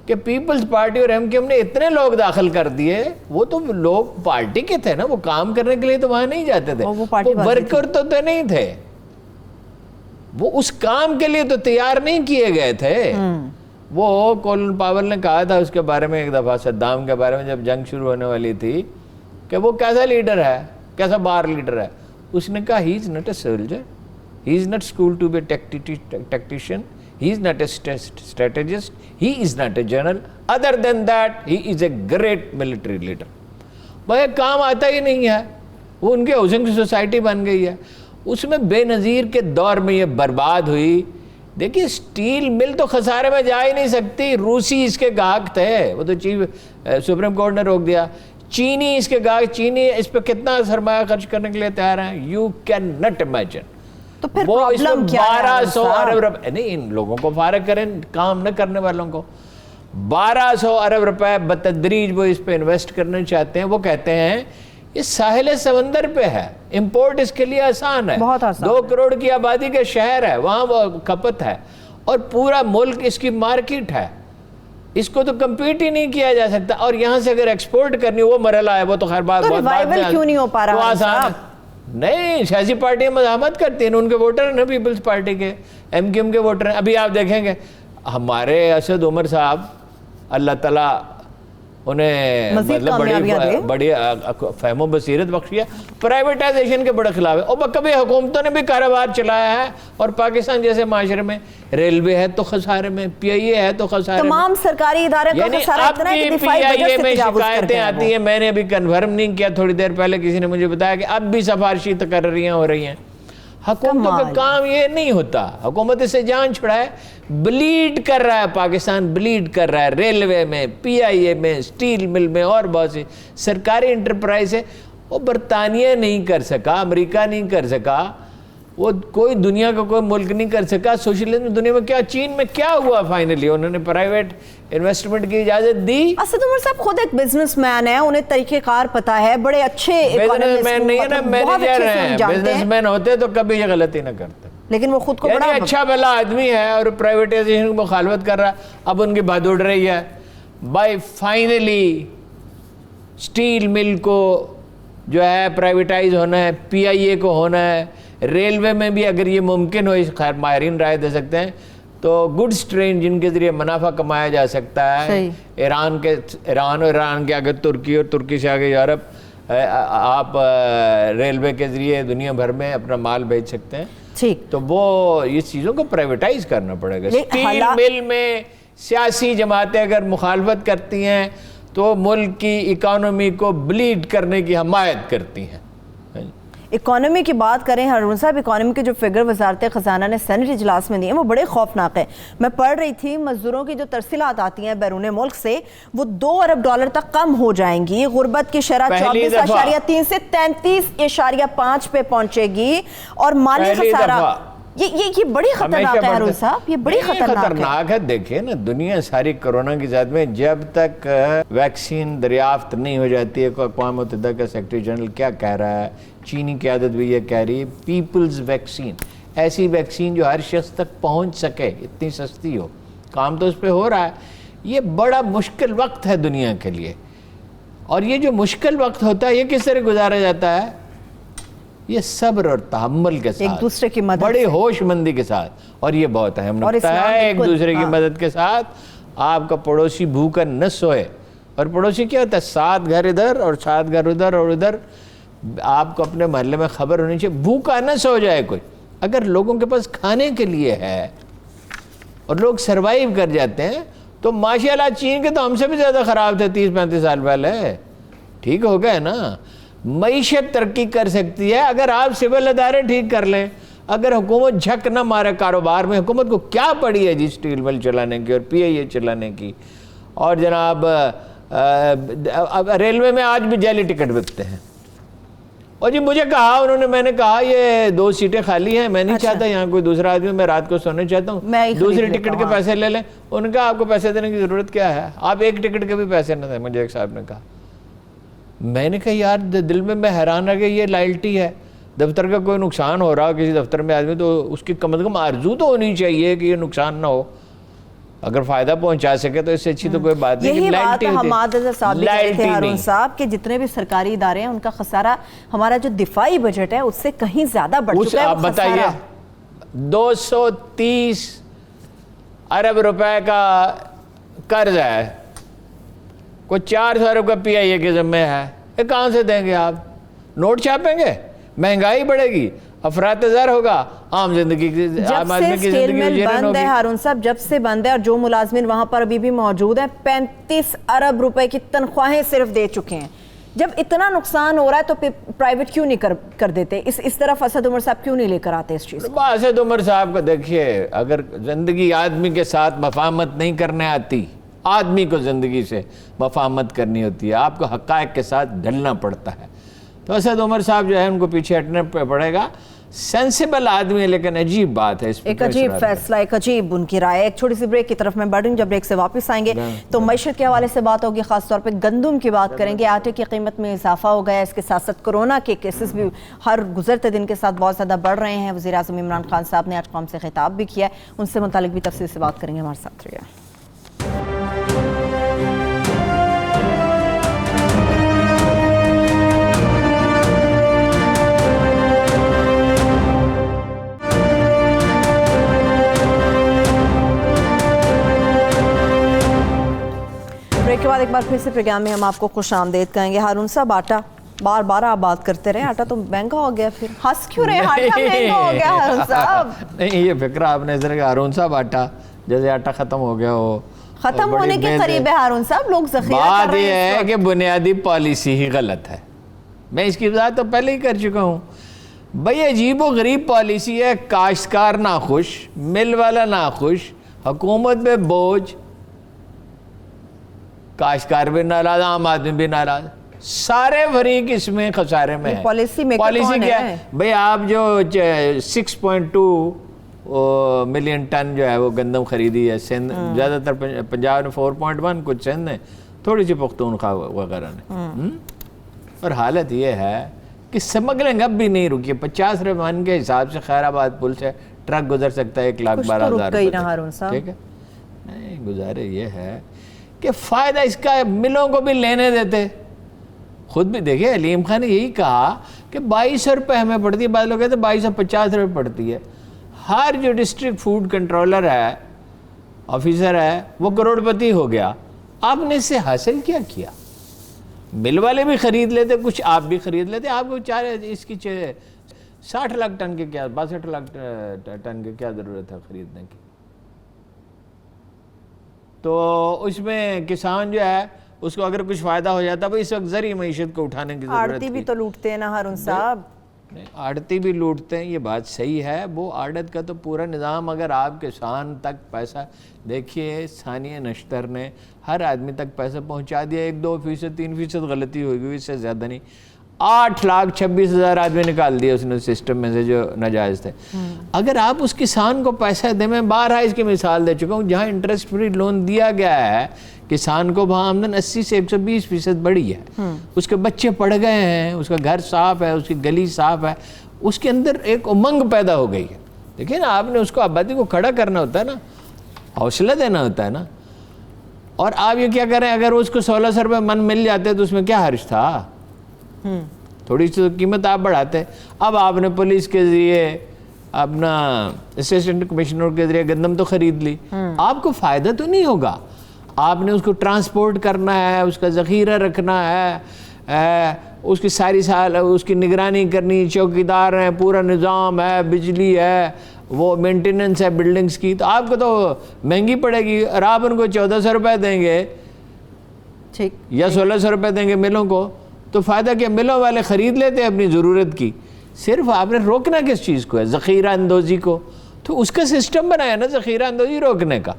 S2: کہ پیپلز پارٹی اور ایم کیو ایم نے اتنے لوگ داخل کر دیے. وہ تو لوگ پارٹی کے تھے نا، وہ کام کرنے کے لیے تو وہاں نہیں جاتے تھے. وہ ورکر تو نہیں تھے، وہ اس کام کے لیے تو تیار نہیں کیے گئے تھے. وہ کولن پاول نے کہا تھا اس کے بارے میں ایک دفعہ، صدام کے بارے میں جب جنگ شروع ہونے والی تھی، کہ وہ کیسا لیڈر ہے، کیسا بار لیڈر ہے. اس نے کہا he is not a soldier, he is not school to be tactician, he is not a strategist, he is not a general, other than that he is a great military leader. وہ کام آتا ہی نہیں ہے. وہ ان کی ہاؤسنگ سوسائٹی بن گئی ہے. اس میں بے نظیر کے دور میں یہ برباد ہوئی. دیکھیے اسٹیل مل تو خسارے میں جا ہی نہیں سکتی. روسی اس کے گاہک تھے، وہ تو چیف سپریم کورٹ نے روک دیا. چینی اس کے گاہک، چینی اس پہ کتنا سرمایہ خرچ کرنے کے لیے تیار ہیں. You can not imagine.
S1: تو پھر
S2: وہ اس میں
S1: پرابلم کیا ہے؟
S2: 1200 ارب روپے، نہیں ان لوگوں کو فارغ کریں، کام نہ کرنے والوں کو. 1200 ارب روپے بتدریج وہ اس پہ انویسٹ کرنا چاہتے ہیں. وہ کہتے ہیں یہ ساحل سمندر پہ ہے، امپورٹ اس کے لیے آسان ہے.
S1: بہت آسان.
S2: 2 کروڑ کی آبادی کا شہر ہے، وہاں وہ کھپت ہے، اور پورا ملک اس کی مارکیٹ ہے. اس کو تو کمپیٹ ہی نہیں کیا جا سکتا. اور یہاں سے اگر ایکسپورٹ کرنی وہ مرحلہ ہے، وہ تو خیر بات بہت بعد میں
S1: کیوں نہیں ہو پا رہا
S2: آسان ہے. نہیں، سیاسی پارٹیاں مزاحمت کرتی ہیں، ان کے ووٹر ہیں نا پیپلز پارٹی کے، ایم کیو ایم کے ووٹر ہیں. ابھی آپ دیکھیں گے ہمارے اسد عمر صاحب، اللہ تعالیٰ انہیں مطلب بڑی فہم و بصیرت بخشی ہے، پرائیویٹائزیشن کے بڑے خلاف ہے. اور کبھی حکومتوں نے بھی کاروبار چلایا ہے، اور پاکستان جیسے معاشرے میں ریلوے ہے تو خسارے میں، پی آئی اے ہے تو خسارے میں.
S1: تمام سرکاری ادارے کا خسارہ اتنا ہے کہ دفاعی بجٹ سے تجاوز کرتے ہیں.
S2: آتی ہیں. میں نے ابھی کنفرم نہیں کیا، تھوڑی دیر پہلے کسی نے مجھے بتایا کہ اب بھی سفارشی تقرریاں ہو رہی ہیں. حکومتوں کا کام یہ نہیں ہوتا. حکومت اس سے جان چھڑائے. بلیڈ کر رہا ہے پاکستان، بلیڈ کر رہا ہے ریلوے میں، پی آئی اے میں، اسٹیل مل میں، اور بہت سی سرکاری انٹرپرائز ہے. وہ برطانیہ نہیں کر سکا، امریکہ نہیں کر سکا، وہ کوئی دنیا کا کوئی ملک نہیں کر سکا. سوشلزم دنیا میں کیا، چین میں کیا ہوا فائنلی؟ انہوں نے پرائیویٹ انویسٹمنٹ کی اجازت دی.
S1: اسد عمر صاحب خود ایک بزنس مین ہیں، انہیں طریقہ کار پتا ہے، بڑے اچھے
S2: بزنس مین نہیں ہے نا، مینیجر ہیں. بزنس مین ہوتے تو کبھی یہ غلطی نہ کرتے.
S1: لیکن وہ خود کو بڑا
S2: اچھا بھلا آدمی ہے اور پرائیویٹائزیشن کی مخالفت کر رہا. اب ان کی بات اڑ رہی ہے. بائی فائنلی اسٹیل مل کو جو ہے پرائیویٹائز ہونا ہے، پی آئی اے کو ہونا ہے. ریلوے میں بھی اگر یہ ممکن ہو، اس خیر ماہرین رائے دے سکتے ہیں، تو گڈس ٹرین جن کے ذریعے منافع کمایا جا سکتا ہے. ایران اور ایران کے آگے ترکی، اور ترکی سے آگے یورپ، آپ ریلوے کے ذریعے دنیا بھر میں اپنا مال بھیج سکتے ہیں.
S1: ٹھیک,
S2: تو وہ اس چیزوں کو پرائیویٹائز کرنا پڑے گا. اسٹیل مل میں سیاسی جماعتیں اگر مخالفت کرتی ہیں تو ملک کی اکانومی کو بلیڈ کرنے کی حمایت کرتی ہیں.
S1: اکانومی کی بات کریں ہارون صاحب, اکانومی کے جو فگر وزارت خزانہ نے سینٹ اجلاس میں دیے ہیں وہ بڑے خوفناک ہیں. میں پڑھ رہی تھی مزدوروں کی جو ترسیلات آتی ہیں بیرون ملک سے وہ $2 ارب تک کم ہو جائیں گی. غربت کی شرح 24.3 سے 33.5 پہ پہنچے گی, اور مالی خسارہ یہ بڑی خطرناک ہے ہارون صاحب, یہ بڑی خطرناک ہے.
S2: دیکھیں نا دنیا ساری کورونا کی ذات میں جب تک ویکسین دریافت نہیں ہو جاتی ہے, اقوام متحدہ کا سیکرٹری جنرل کیا کہہ رہا ہے, چینی قیادت بھی یہ کہہ رہی ہے, پیپلز ویکسین, ایسی ویکسین جو ہر شخص تک پہنچ سکے, اتنی سستی ہو. کام تو اس پہ ہو رہا ہے. یہ بڑا مشکل وقت ہے دنیا کے لیے, اور یہ جو مشکل وقت ہوتا ہے یہ کس طرح گزارا جاتا ہے؟ یہ صبر اور تحمل کے ساتھ,
S1: ایک دوسرے کی مدد,
S2: بڑی ہوش مندی کے ساتھ. اور یہ بہت اہم نکتہ ہے, ایک دوسرے کی مدد کے ساتھ. آپ کا پڑوسی بھوکا نہ سوئے, اور پڑوسی کیا ہوتا ہے 7 گھر ادھر اور 7 گھر ادھر اور ادھر. آپ کو اپنے محلے میں خبر ہونی چاہیے, بھوکا نہ سو جائے کوئی. اگر لوگوں کے پاس کھانے کے لیے ہے اور لوگ سروائیو کر جاتے ہیں تو ماشاءاللہ چین کے تو ہم سے بھی زیادہ خراب تھے 30-35 سال پہلے. ٹھیک ہو گئے نا. معیشت ترقی کر سکتی ہے اگر آپ سول ادارے ٹھیک کر لیں. اگر حکومت جھک نہ مارے کاروبار میں, حکومت کو کیا پڑی ہے جی اسٹیل مل چلانے کی اور PIA چلانے کی, اور جناب ریلوے میں آج بھی جعلی ٹکٹ بکتے ہیں. اور جی مجھے کہا انہوں نے, میں نے کہا یہ 2 سیٹیں خالی ہیں, میں نہیں چاہتا یہاں کوئی دوسرا آدمی, میں رات کو سونے چاہتا ہوں, دوسری ٹکٹ کے پیسے لے لیں. انہوں نے کہا آپ کو پیسے دینے کی ضرورت کیا ہے, آپ ایک ٹکٹ کے بھی پیسے نہ دیں. مجھے ایک صاحب نے کہا, میں نے کہا یار دل میں حیران رہ گیا, یہ لائلٹی ہے. دفتر کا کوئی نقصان ہو رہا کسی دفتر میں آدمی تو اس کی کم از کم آرزو تو ہونی چاہیے کہ یہ نقصان نہ ہو. اگر فائدہ پہنچا سکے تو اس سے اچھی تو کوئی بات نہیں.
S1: یہی بات حماد صاحب کہتے تھے ہارون صاحب کہ جتنے بھی سرکاری ادارے ہیں ان کا خسارہ ہمارا جو دفاعی بجٹ ہے اس سے کہیں زیادہ بڑھ چکا ہے.
S2: آپ بتائیے 230 ارب روپے کا قرض ہے, کوئی 400 ارب کا PIA کے ذمہ ہے, یہ کہاں سے دیں گے آپ؟ نوٹ چھاپیں گے, مہنگائی بڑھے گی, افراط زر ہوگا, عام زندگی کی, عام آدمی کی زندگی
S1: بند ہے ہارون صاحب, جب سے بند ہے, اور جو ملازمین وہاں پر ابھی بھی موجود ہیں 35 ارب روپے کی تنخواہیں صرف دے چکے ہیں. جب اتنا نقصان ہو رہا ہے تو پرائیویٹ کیوں نہیں کر دیتے؟ اس طرف اسد عمر صاحب کیوں نہیں لے کر آتے اس چیز کو؟
S2: اسد عمر صاحب کو دیکھیے, اگر زندگی آدمی کے ساتھ مفاہمت نہیں کرنے آتی, آدمی کو زندگی سے مفاہمت کرنی ہوتی ہے, آپ کو حقائق کے ساتھ ڈھلنا پڑتا ہے. تو اسد عمر صاحب جو ہے ان کو پیچھے ہٹنے پڑے گا. سینسیبل آدمی ہے, لیکن عجیب بات ہے,
S1: ایک عجیب فیصلہ, ایک عجیب ان کی رائے. ایک چھوٹی سی بریک کی طرف میں بڑھ رہی ہوں, جب بریک سے واپس آئیں گے تو معیشت کے حوالے سے بات ہوگی, خاص طور پہ گندم کی بات کریں گے. آٹے کی قیمت میں اضافہ ہو گیا ہے, اس کے ساتھ ساتھ کورونا کے کیسز بھی ہر گزرتے دن کے ساتھ بہت زیادہ بڑھ رہے ہیں. وزیر اعظم عمران خان صاحب نے آج قوم سے خطاب بھی کیا ہے, ان سے متعلق بھی تفصیل سے بات کریں گے. ہمارے ساتھ رہیے. بریک کے بعد ایک بار پھر سے پروگرام میں ہم آپ کو خوش آمدید کہیں گے. ہارون صاحب آٹا بار بار آپ بات کرتے رہے, آٹا تو مہنگا ہو گیا, پھر ہنس کیوں رہے, آٹا مہنگا ہو گیا ہارون صاحب؟
S2: نہیں, یہ فکر آپ نے اس طرح کہ ہارون صاحب آٹا جیسے آٹا ختم ہو گیا ہو,
S1: ختم ہونے کے قریب ہے ہارون صاحب, لوگ ذخیرہ کر رہے ہیں.
S2: بات یہ ہے کہ بنیادی پالیسی ہی غلط ہے. میں اس کی وضاحت تو پہلے ہی کر چکا ہوں. بھئی عجیب و غریب پالیسی ہے, کاشتکار ناخوش, مل والا ناخوش, حکومت پہ بوجھ, کاشتکار بھی ناراض, عام آدمی بھی ناراض, سارے فریق اس میں خسارے میں ہیں.
S1: پالیسی
S2: کیا ہے بھئی؟ آپ جو 6.2 ملین ٹن جو ہے وہ گندم خریدی ہے سندھ, زیادہ تر پنجاب نے 4.1, کچھ سندھ نے, تھوڑی سی پختونخوا وغیرہ نے. اور حالت یہ ہے کہ سمگلنگ اب بھی نہیں رکی. 50 روپے کے حساب سے خیر آباد پل سے ٹرک گزر سکتا ہے 1,12,000 روپے. ٹھیک ہے, نہیں گزارے یہ ہے کہ فائدہ اس کا ملوں کو بھی لینے دیتے. خود بھی دیکھیں علیم خان نے یہی کہا کہ 2200 روپے ہمیں پڑتی ہے, بعض لوگ کہتے ہیں 2250 روپے پڑتی ہے. ہر جو ڈسٹرکٹ فوڈ کنٹرولر ہے, آفیسر ہے, وہ کروڑ پتی ہو گیا. آپ نے اس سے حاصل کیا؟ مل والے بھی خرید لیتے, کچھ آپ بھی خرید لیتے. آپ کو اس کی 60 لاکھ ٹن کے کیا 62 لاکھ ٹن کے کیا ضرورت ہے خریدنے کی؟ تو اس میں کسان جو ہے اس کو اگر کچھ فائدہ ہو جاتا ہے, اس وقت زرعی معیشت کو اٹھانے کی ضرورت.
S1: آڑتی بھی تو لوٹتے ہیں نا ہارون صاحب.
S2: آڑتی بھی لوٹتے ہیں, یہ بات صحیح ہے. وہ آڑت کا تو پورا نظام, اگر آپ کسان تک پیسہ دیکھیے, ثانیہ نشتر نے ہر آدمی تک پیسہ پہنچا دیا. 1-2%, 3% غلطی ہوئی گئی, اس سے زیادہ نہیں. 8,26,000 آدمی نکال دیا اس نے سسٹم میں سے جو ناجائز تھے. اگر آپ اس کسان کو پیسہ دیں, میں بارہا اس کی مثال دے چکا ہوں, جہاں انٹرسٹ فری لون دیا گیا ہے کسان کو, وہاں آمدن 80 سے 120% بڑھی ہے. اس کے بچے پڑھ گئے ہیں, اس کا گھر صاف ہے, اس کی گلی صاف ہے, اس کے اندر ایک امنگ پیدا ہو گئی ہے. دیکھیں نا, آپ نے اس کو آبادی کو کھڑا کرنا ہوتا ہے نا, حوصلہ دینا ہوتا ہے نا. اور آپ یہ کیا کریں, اگر اس کو 1,600 روپے من مل جاتے تو اس میں کیا حرج تھا؟ تھوڑی سی قیمت آپ بڑھاتے. اب آپ نے پولیس کے ذریعے, اپنا اسسٹنٹ کمشنر کے ذریعے گندم تو خرید لی, آپ کو فائدہ تو نہیں ہوگا. آپ نے اس کو ٹرانسپورٹ کرنا ہے, اس کا ذخیرہ رکھنا ہے, اس کی ساری سال اس کی نگرانی کرنی, چوکیدار ہیں, پورا نظام ہے, بجلی ہے, وہ مینٹیننس ہے بلڈنگز کی, تو آپ کو تو مہنگی پڑے گی. اور آپ ان کو 1,400 روپے دیں گے یا 1,600 روپے دیں گے ملوں کو, تو فائدہ کیا؟ ملوں والے خرید لیتے ہیں اپنی ضرورت کی. صرف آپ نے روکنا کس چیز کو ہے؟ ذخیرہ اندوزی کو. تو اس کا سسٹم بنایا نا ذخیرہ اندوزی روکنے کا,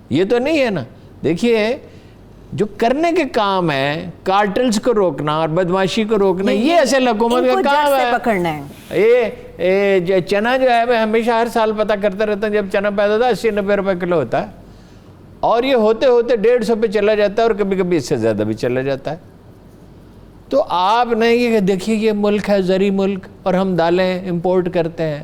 S2: یہ تو نہیں ہے نا. دیکھیے, جو کرنے کے کام ہیں, کارٹلز کو روکنا اور بدماشی کو روکنا, یہ اصل حکومت کا کام ہے.
S1: پکڑنا ہے.
S2: یہ چنا جو ہے, میں ہمیشہ ہر سال پتہ کرتا رہتا ہوں, جب چنا پیدا ہوتا ہے 80-90 روپے کلو ہوتا ہے, اور یہ ہوتے ہوتے 150 پہ چلا جاتا ہے, اور کبھی کبھی اس سے زیادہ بھی چلا جاتا ہے. تو آپ نے یہ دیکھیے, یہ ملک ہے زرعی ملک, اور ہم دالیں امپورٹ کرتے ہیں.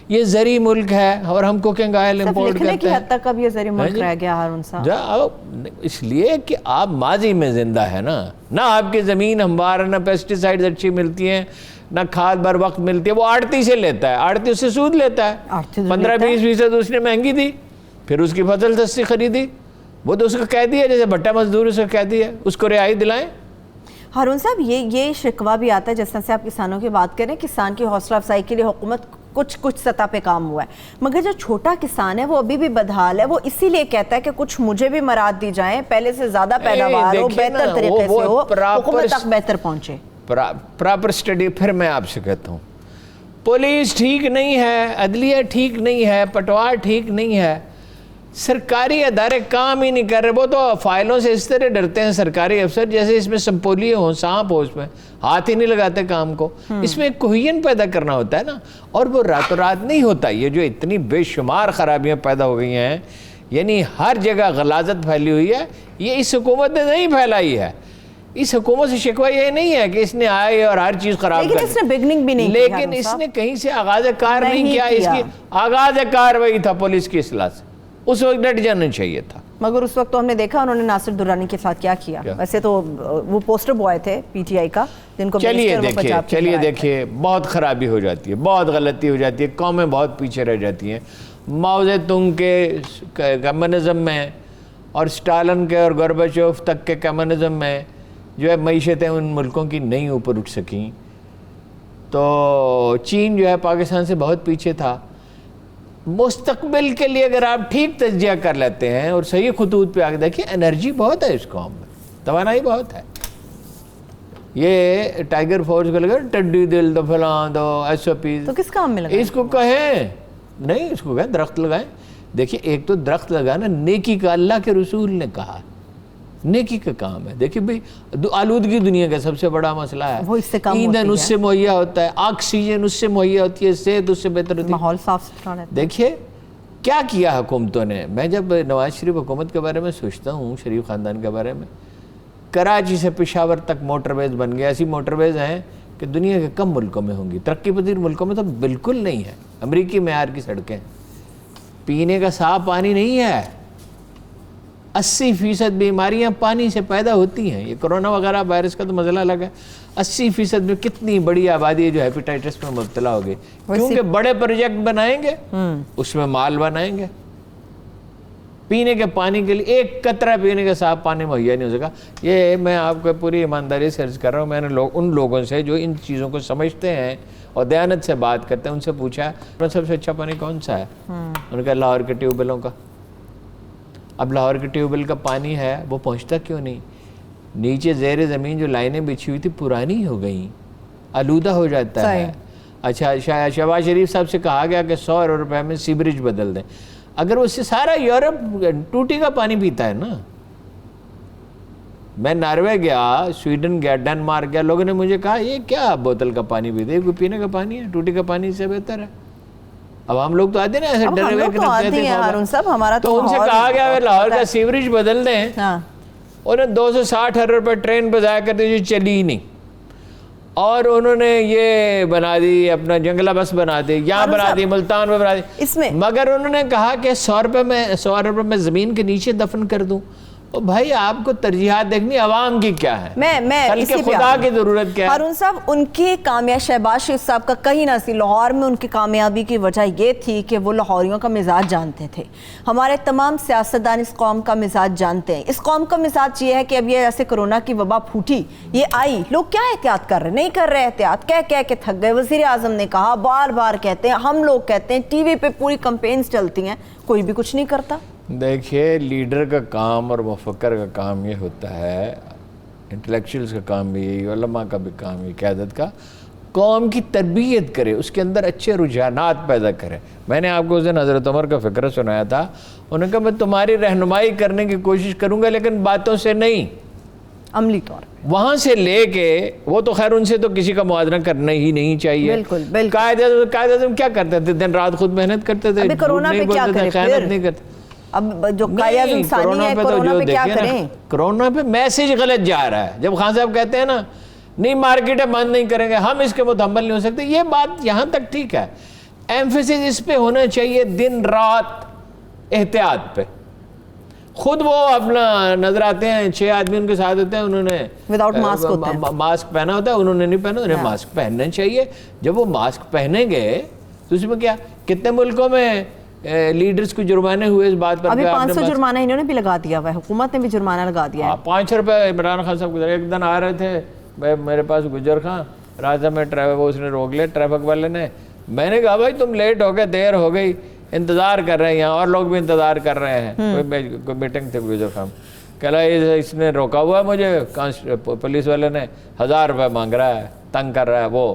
S2: یہ زرعی ملک ہے اور ہم کوکنگ آئل امپورٹ کرتے ہیں.
S1: لکھنے کی حد تک اب یہ زرعی ملک رہ گیا ہارون صاحب.
S2: اس لیے کہ آپ ماضی میں زندہ ہے نا, نہ آپ کی زمین ہموار, نہ پیسٹیسائڈز اچھی ملتی ہیں, نہ کھاد بر وقت ملتی ہے. وہ آڑتی سے لیتا ہے, آڑتی اس سے سود لیتا ہے. 15-20% اس نے مہنگی دی, پھر اس کی فصل سستی خریدی. وہ تو اس کا کہہ دیا, جیسے بھٹا مزدور اس کا کہہ دیا, اس کو رہائی دلائیں.
S1: ہارون صاحب, یہ شکوہ بھی آتا ہے, جس طرح سے آپ کسانوں کی بات کریں, کسان کی حوصلہ افزائی کے لیے حکومت کچھ سطح پہ کام ہوا ہے, مگر جو چھوٹا کسان ہے وہ ابھی بھی بدحال ہے. وہ اسی لیے کہتا ہے کہ کچھ مجھے بھی مراد دی جائیں, پہلے سے زیادہ پیداوار ہو, بہتر طریقے سے ہو, حکومت تک بہتر پہنچے.
S2: Proper study. پھر میں آپ سے کہتا ہوں, پولیس ٹھیک نہیں ہے, عدلیہ ٹھیک نہیں ہے, پٹوار ٹھیک نہیں ہے, سرکاری ادارے کام ہی نہیں کر رہے. وہ تو فائلوں سے اس طرح ڈرتے ہیں سرکاری افسر, جیسے اس میں سمپولیے ہوں, سانپ ہو, اس میں ہاتھ ہی نہیں لگاتے کام کو. اس میں ایک کوہین پیدا کرنا ہوتا ہے نا, اور وہ راتوں رات نہیں ہوتا. یہ جو اتنی بے شمار خرابیاں پیدا ہو گئی ہیں, یعنی ہر جگہ غلاظت پھیلی ہوئی ہے, یہ اس حکومت نے نہیں پھیلائی ہے. اس حکومت سے شکوہ یہ نہیں ہے کہ اس نے آئے اور ہر چیز خراب کر دی,
S1: لیکن اس نے بگننگ بھی نہیں کی.
S2: لیکن اس نے کہیں سے آغاز کار نہیں کیا. اس کی آغاز کار وہی تھا پولیس کی اصلاح سے, اس وقت ڈٹ جانا چاہیے تھا.
S1: مگر اس وقت تو ہم نے دیکھا انہوں نے ناصر درانی کے ساتھ کیا کیا. ویسے تو وہ پوسٹر بوائے تھے پی ٹی آئی کا, جن کو
S2: چلیے دیکھیے, بہت خرابی ہو جاتی ہے, بہت غلطی ہو جاتی ہے, قومیں بہت پیچھے رہ جاتی ہیں. ماؤ زے تونگ کے کمیونزم میں اور اسٹالن کے اور گورباچوف تک کے کمیونزم میں جو ہے معیشتیں ان ملکوں کی نہیں اوپر اٹھ سکیں. تو چین جو ہے پاکستان سے بہت پیچھے تھا. مستقبل کے لیے اگر آپ ٹھیک تجزیہ کر لیتے ہیں اور صحیح خطوط پہ آگے دیکھیں, انرجی بہت ہے اس قوم میں, توانائی بہت ہے. یہ ٹائیگر فورس کو لگا ٹڈی دل دو فلان دو ایس او پی,
S1: تو کس کام میں لگا؟
S2: اس کو کہیں نہیں, اس کو کہیں درخت لگائیں. دیکھیے, ایک تو درخت لگانا نیکی کا اللہ کے رسول نے کہا, نیکی کا کام ہے. دیکھیے بھئی, آلودگی دنیا کا سب سے بڑا مسئلہ ہے. ایندھن اس سے مہیا ہوتا ہے, آکسیجن اس سے مہیا ہوتی ہے, صحت اس سے بہتر ہوتی ہے,
S1: ماحول صاف ستھرا رہتا ہے.
S2: دیکھیے کیا کیا حکومتوں نے. میں جب نواز شریف حکومت کے بارے میں سوچتا ہوں, شریف خاندان کے بارے میں, کراچی سے پشاور تک موٹر ویز بن گیا. ایسی موٹر ویز ہیں کہ دنیا کے کم ملکوں میں ہوں گی, ترقی پذیر ملکوں میں تو بالکل نہیں ہے. امریکی معیار کی سڑکیں, پینے کا صاف پانی نہیں ہے. 80% بیماریاں پانی سے پیدا ہوتی ہیں. یہ کرونا وغیرہ وائرس کا تو مسئلہ الگ ہے. 80% میں کتنی بڑی آبادی ہے جو ہیپیٹائٹس میں مبتلا ہو گئی, کیونکہ بڑے پروجیکٹ بنائیں گے, اس میں مال بنائیں گے. پینے کے پانی کے لیے ایک قطرہ پینے کا صاف پانی مہیا نہیں ہو سکا. یہ میں آپ کو پوری ایمانداری سے عرض کر رہا ہوں, میں نے ان لوگوں سے جو ان چیزوں کو سمجھتے ہیں اور دیانت سے بات کرتے ہیں, ان سے پوچھا سب سے اچھا پانی کون سا ہے؟ انہوں نے کہا لاہور کے ٹیوب ویلوں کا. اب لاہور کے ٹیوب ویل کا پانی ہے وہ پہنچتا کیوں نہیں؟ نیچے زیر زمین جو لائنیں بچھی ہوئی تھی پرانی ہو گئیں, آلودہ ہو جاتا ہے. اچھا شہباز شریف صاحب سے کہا گیا کہ 100 ارب روپے میں سیوریج بدل دیں. اگر اس سے سارا یورپ ٹوٹی کا پانی پیتا ہے نا. میں ناروے گیا, سویڈن گیا, ڈنمارک گیا, لوگوں نے مجھے کہا یہ کیا بوتل کا پانی پیتے, کوئی پینے کا پانی ہے, ٹوٹی کا پانی سے بہتر ہے. اب ہم لوگ تو آتے نا ایسے ڈرے ہوئے تو ان سے کہا گیا لاہور کا سیوریج بدل دیں. انہیں 260 ارب روپے ٹرین پہ ضائع کر دی جو چلی ہی نہیں, اور انہوں نے یہ بنا دی اپنا جنگلہ بس بنا دی, یہاں بنا دی, ملتان میں بنا دی. مگر انہوں نے کہا کہ 100 ارب میں زمین کے نیچے دفن کر دوں. بھائی آپ کو ترجیحات دیکھنی عوام کی کیا ہے, خلق خدا کی ضرورت کیا ہے.
S1: ہارون صاحب ان کی کامیاب, شہباز شریف صاحب کا کہیں نہ سی لاہور میں ان کی کامیابی کی وجہ یہ تھی کہ وہ لاہوریوں کا مزاج جانتے تھے. ہمارے تمام سیاستدان اس قوم کا مزاج جانتے ہیں. اس قوم کا مزاج یہ ہے کہ اب یہ ایسے کرونا کی وبا پھوٹی, یہ آئی, لوگ کیا احتیاط کر رہے, نہیں کر رہے احتیاط, کہہ کے تھک گئے. وزیر اعظم نے کہا, بار بار کہتے ہیں, ہم لوگ کہتے ہیں, ٹی وی پہ پوری کمپینز چلتی ہیں, کوئی بھی کچھ نہیں کرتا.
S2: دیکھیے لیڈر کا کام اور مفکر کا کام یہ ہوتا ہے, انٹلیکچوئلز کا کام بھی یہی, علماء کا بھی کام یہ, قیادت کا, قوم کی تربیت کرے, اس کے اندر اچھے رجحانات پیدا کرے. میں نے آپ کو اس دن حضرت عمر کا فقرہ سنایا تھا, انہوں نے کہا میں تمہاری رہنمائی کرنے کی کوشش کروں گا لیکن باتوں سے نہیں,
S1: عملی طور
S2: وہاں سے لے کے. وہ تو خیر ان سے تو کسی کا موازنہ کرنا ہی نہیں چاہیے.
S1: بالکل.
S2: قائد اعظم کیا کرتے تھے, دن رات خود محنت کرتے تھے,
S1: کرونا پہ کیا کریں,
S2: خیانت نہیں کرتے.
S1: اب جو قائد اعظم ثانی ہے, کرونا پہ کیا کریں؟
S2: کرونا پہ میسیج غلط جا رہا ہے. جب خان صاحب کہتے ہیں نا نہیں مارکیٹیں بند نہیں کریں گے, ہم اس کے متحمل نہیں ہو سکتے, یہ بات یہاں تک ٹھیک ہے. ایمفیسس اس پہ ہونا چاہیے دن رات احتیاط پہ. خود وہ اپنا نظر آتے ہیں, 6 آدمی ان کے ساتھ ہوتے ہیں, انہوں نے ماسک پہنا ہوتا ہے, انہوں نے نہیں پہنا, انہیں ماسک پہننا چاہیے. جب وہ ماسک پہنیں گے تو اس میں کیا, کتنے ملکوں میں لیڈرز کو جرمانے ہوئے اس بات پر.
S1: ابھی 500 جرمانہ انہوں نے بھی لگا دیا ہوا ہے, حکومت نے بھی جرمانہ لگا دیا ہے.
S2: 500 روپے عمران خان صاحب گزرے. ایک دن آ رہے تھے میرے پاس گجر خان, راستہ میں اس نے روک لیا ٹریفک والے نے. میں نے کہا بھائی تم لیٹ ہو گئے, دیر ہو گئی, انتظار کر رہے ہیں یہاں, اور لوگ بھی انتظار کر رہے ہیں. کوئی میٹنگ تھی گجر خان, کہلا اس نے روکا ہوا ہے مجھے, پولیس والے نے 1000 روپے مانگ رہا ہے, تنگ کر رہا ہے. وہ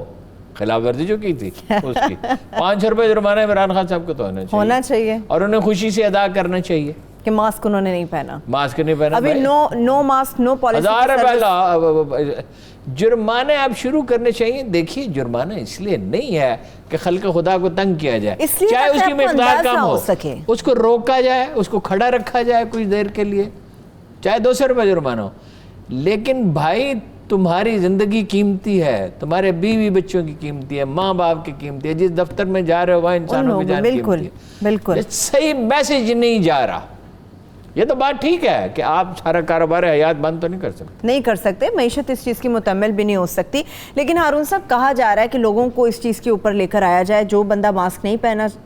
S2: خلاف ورزی جو کی تھی اس کی 500 روپے جرمانہ عمران خان صاحب کو تو ہونا چاہیے, اور انہیں خوشی سے ادا کرنا چاہیے
S1: کہ ماسک انہوں نے نہیں پہنا,
S2: ماسک نہیں پہنا.
S1: ابھی نو ماسک نو پالیسی.
S2: 1000 روپے جرمانے آپ شروع کرنے چاہیے. دیکھیے جرمانہ اس لیے نہیں ہے کہ خلق خدا کو تنگ کیا جائے, چاہے اس کی مقدار کم ہو, اس کو روکا جائے, اس کو کھڑا رکھا جائے کچھ دیر کے لیے, چاہے 200 روپے جرمانہ ہو. لیکن بھائی تمہاری زندگی قیمتی ہے, تمہارے بیوی بچوں کی قیمتی ہے, ماں باپ کی قیمتی ہے, جس دفتر میں جا رہے ہو وہاں انسانوں کی جان قیمتی ہے.
S1: بالکل
S2: صحیح میسج نہیں جا رہا. یہ تو بات ٹھیک ہے کہ آپ سارا کاروبار حیات بند تو نہیں کر سکتے,
S1: معیشت اس چیز کی متحمل بھی نہیں ہو سکتی. لیکن ہارون صاحب کہا جا رہا ہے کہ لوگوں کو اس چیز کے اوپر لے کر آیا جائے, جو بندہ ماسک نہیں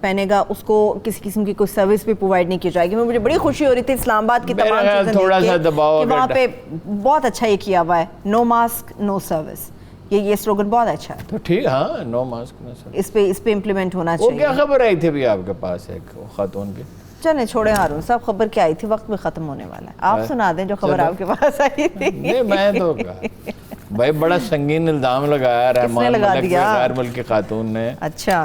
S1: پہنے گا اس کو کسی قسم کی کوئی سروس بھی پرووائڈ نہیں کی جائے گی. مجھے بڑی خوشی ہو رہی تھی اسلام آباد کی تمام چیزیں دیکھ کے, وہاں پہ بہت اچھا یہ کیا ہوا ہے, نو ماسک نو سروس. یہ سلوگن بہت اچھا ہے.
S2: تو ٹھیک, ہاں نو ماسک نو سروس
S1: اس پہ امپلیمنٹ ہونا چاہیے.
S2: وہ کیا خبر آئی تھی ابھی آپ کے پاس ایک خاتون کی؟
S1: چلیں چھوڑیں ہارون صاحب, خبر کیا آئی تھی, وقت بھی ختم ہونے والا ہے, آپ سنا دیں جو خبر آپ کے پاس آئی تھی.
S2: نہیں میں تو بھائی بڑا سنگین الزام لگایا رحمان ملک پہ, غیر ملکی خاتون نے.
S1: اچھا.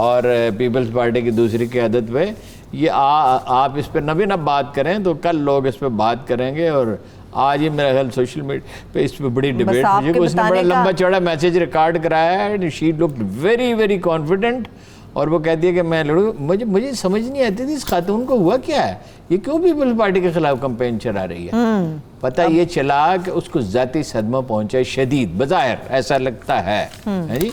S2: اور پیپلز پارٹی کی دوسری قیادت پہ. یہ آپ اس پہ نہ بات کریں تو کل لوگ اس پہ بات کریں گے. اور آج ہی میرا خیال سوشل میڈیا پہ اس پہ بڑی ڈیبیٹ ہوئی, اس نے بڑا لمبا چوڑا میسیج ریکارڈ کرایا ہے. شی لکڈ ویری ویری کانفیڈنٹ, اور وہ کہتی ہے کہ میں لڑوں. مجھے سمجھ نہیں آتی تھی اس خاتون کو ہوا کیا ہے, یہ کیوں پیپلز پارٹی کے خلاف کمپین چلا رہی ہے. پتہ یہ چلا کہ اس کو ذاتی صدمہ پہنچا شدید, بظاہر ایسا لگتا ہے جی.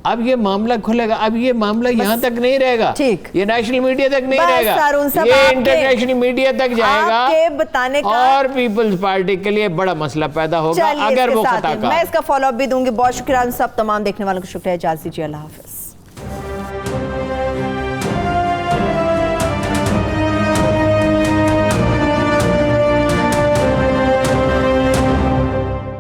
S2: اب یہ معاملہ کھلے گا, اب یہ معاملہ یہاں تک نہیں رہے گا, یہ نیشنل میڈیا تک نہیں رہے گا, یہ انٹرنیشنل میڈیا تک جائے گا, اور پیپلز پارٹی کے لیے بڑا مسئلہ پیدا ہوگا اگر وہ خطا کار.
S1: میں اس کا فالو اپ بھی دوں گی. بہت شکریہ صاحب, تمام دیکھنے والوں کو شکریہ, اجازت دیجیے, اللہ حافظ.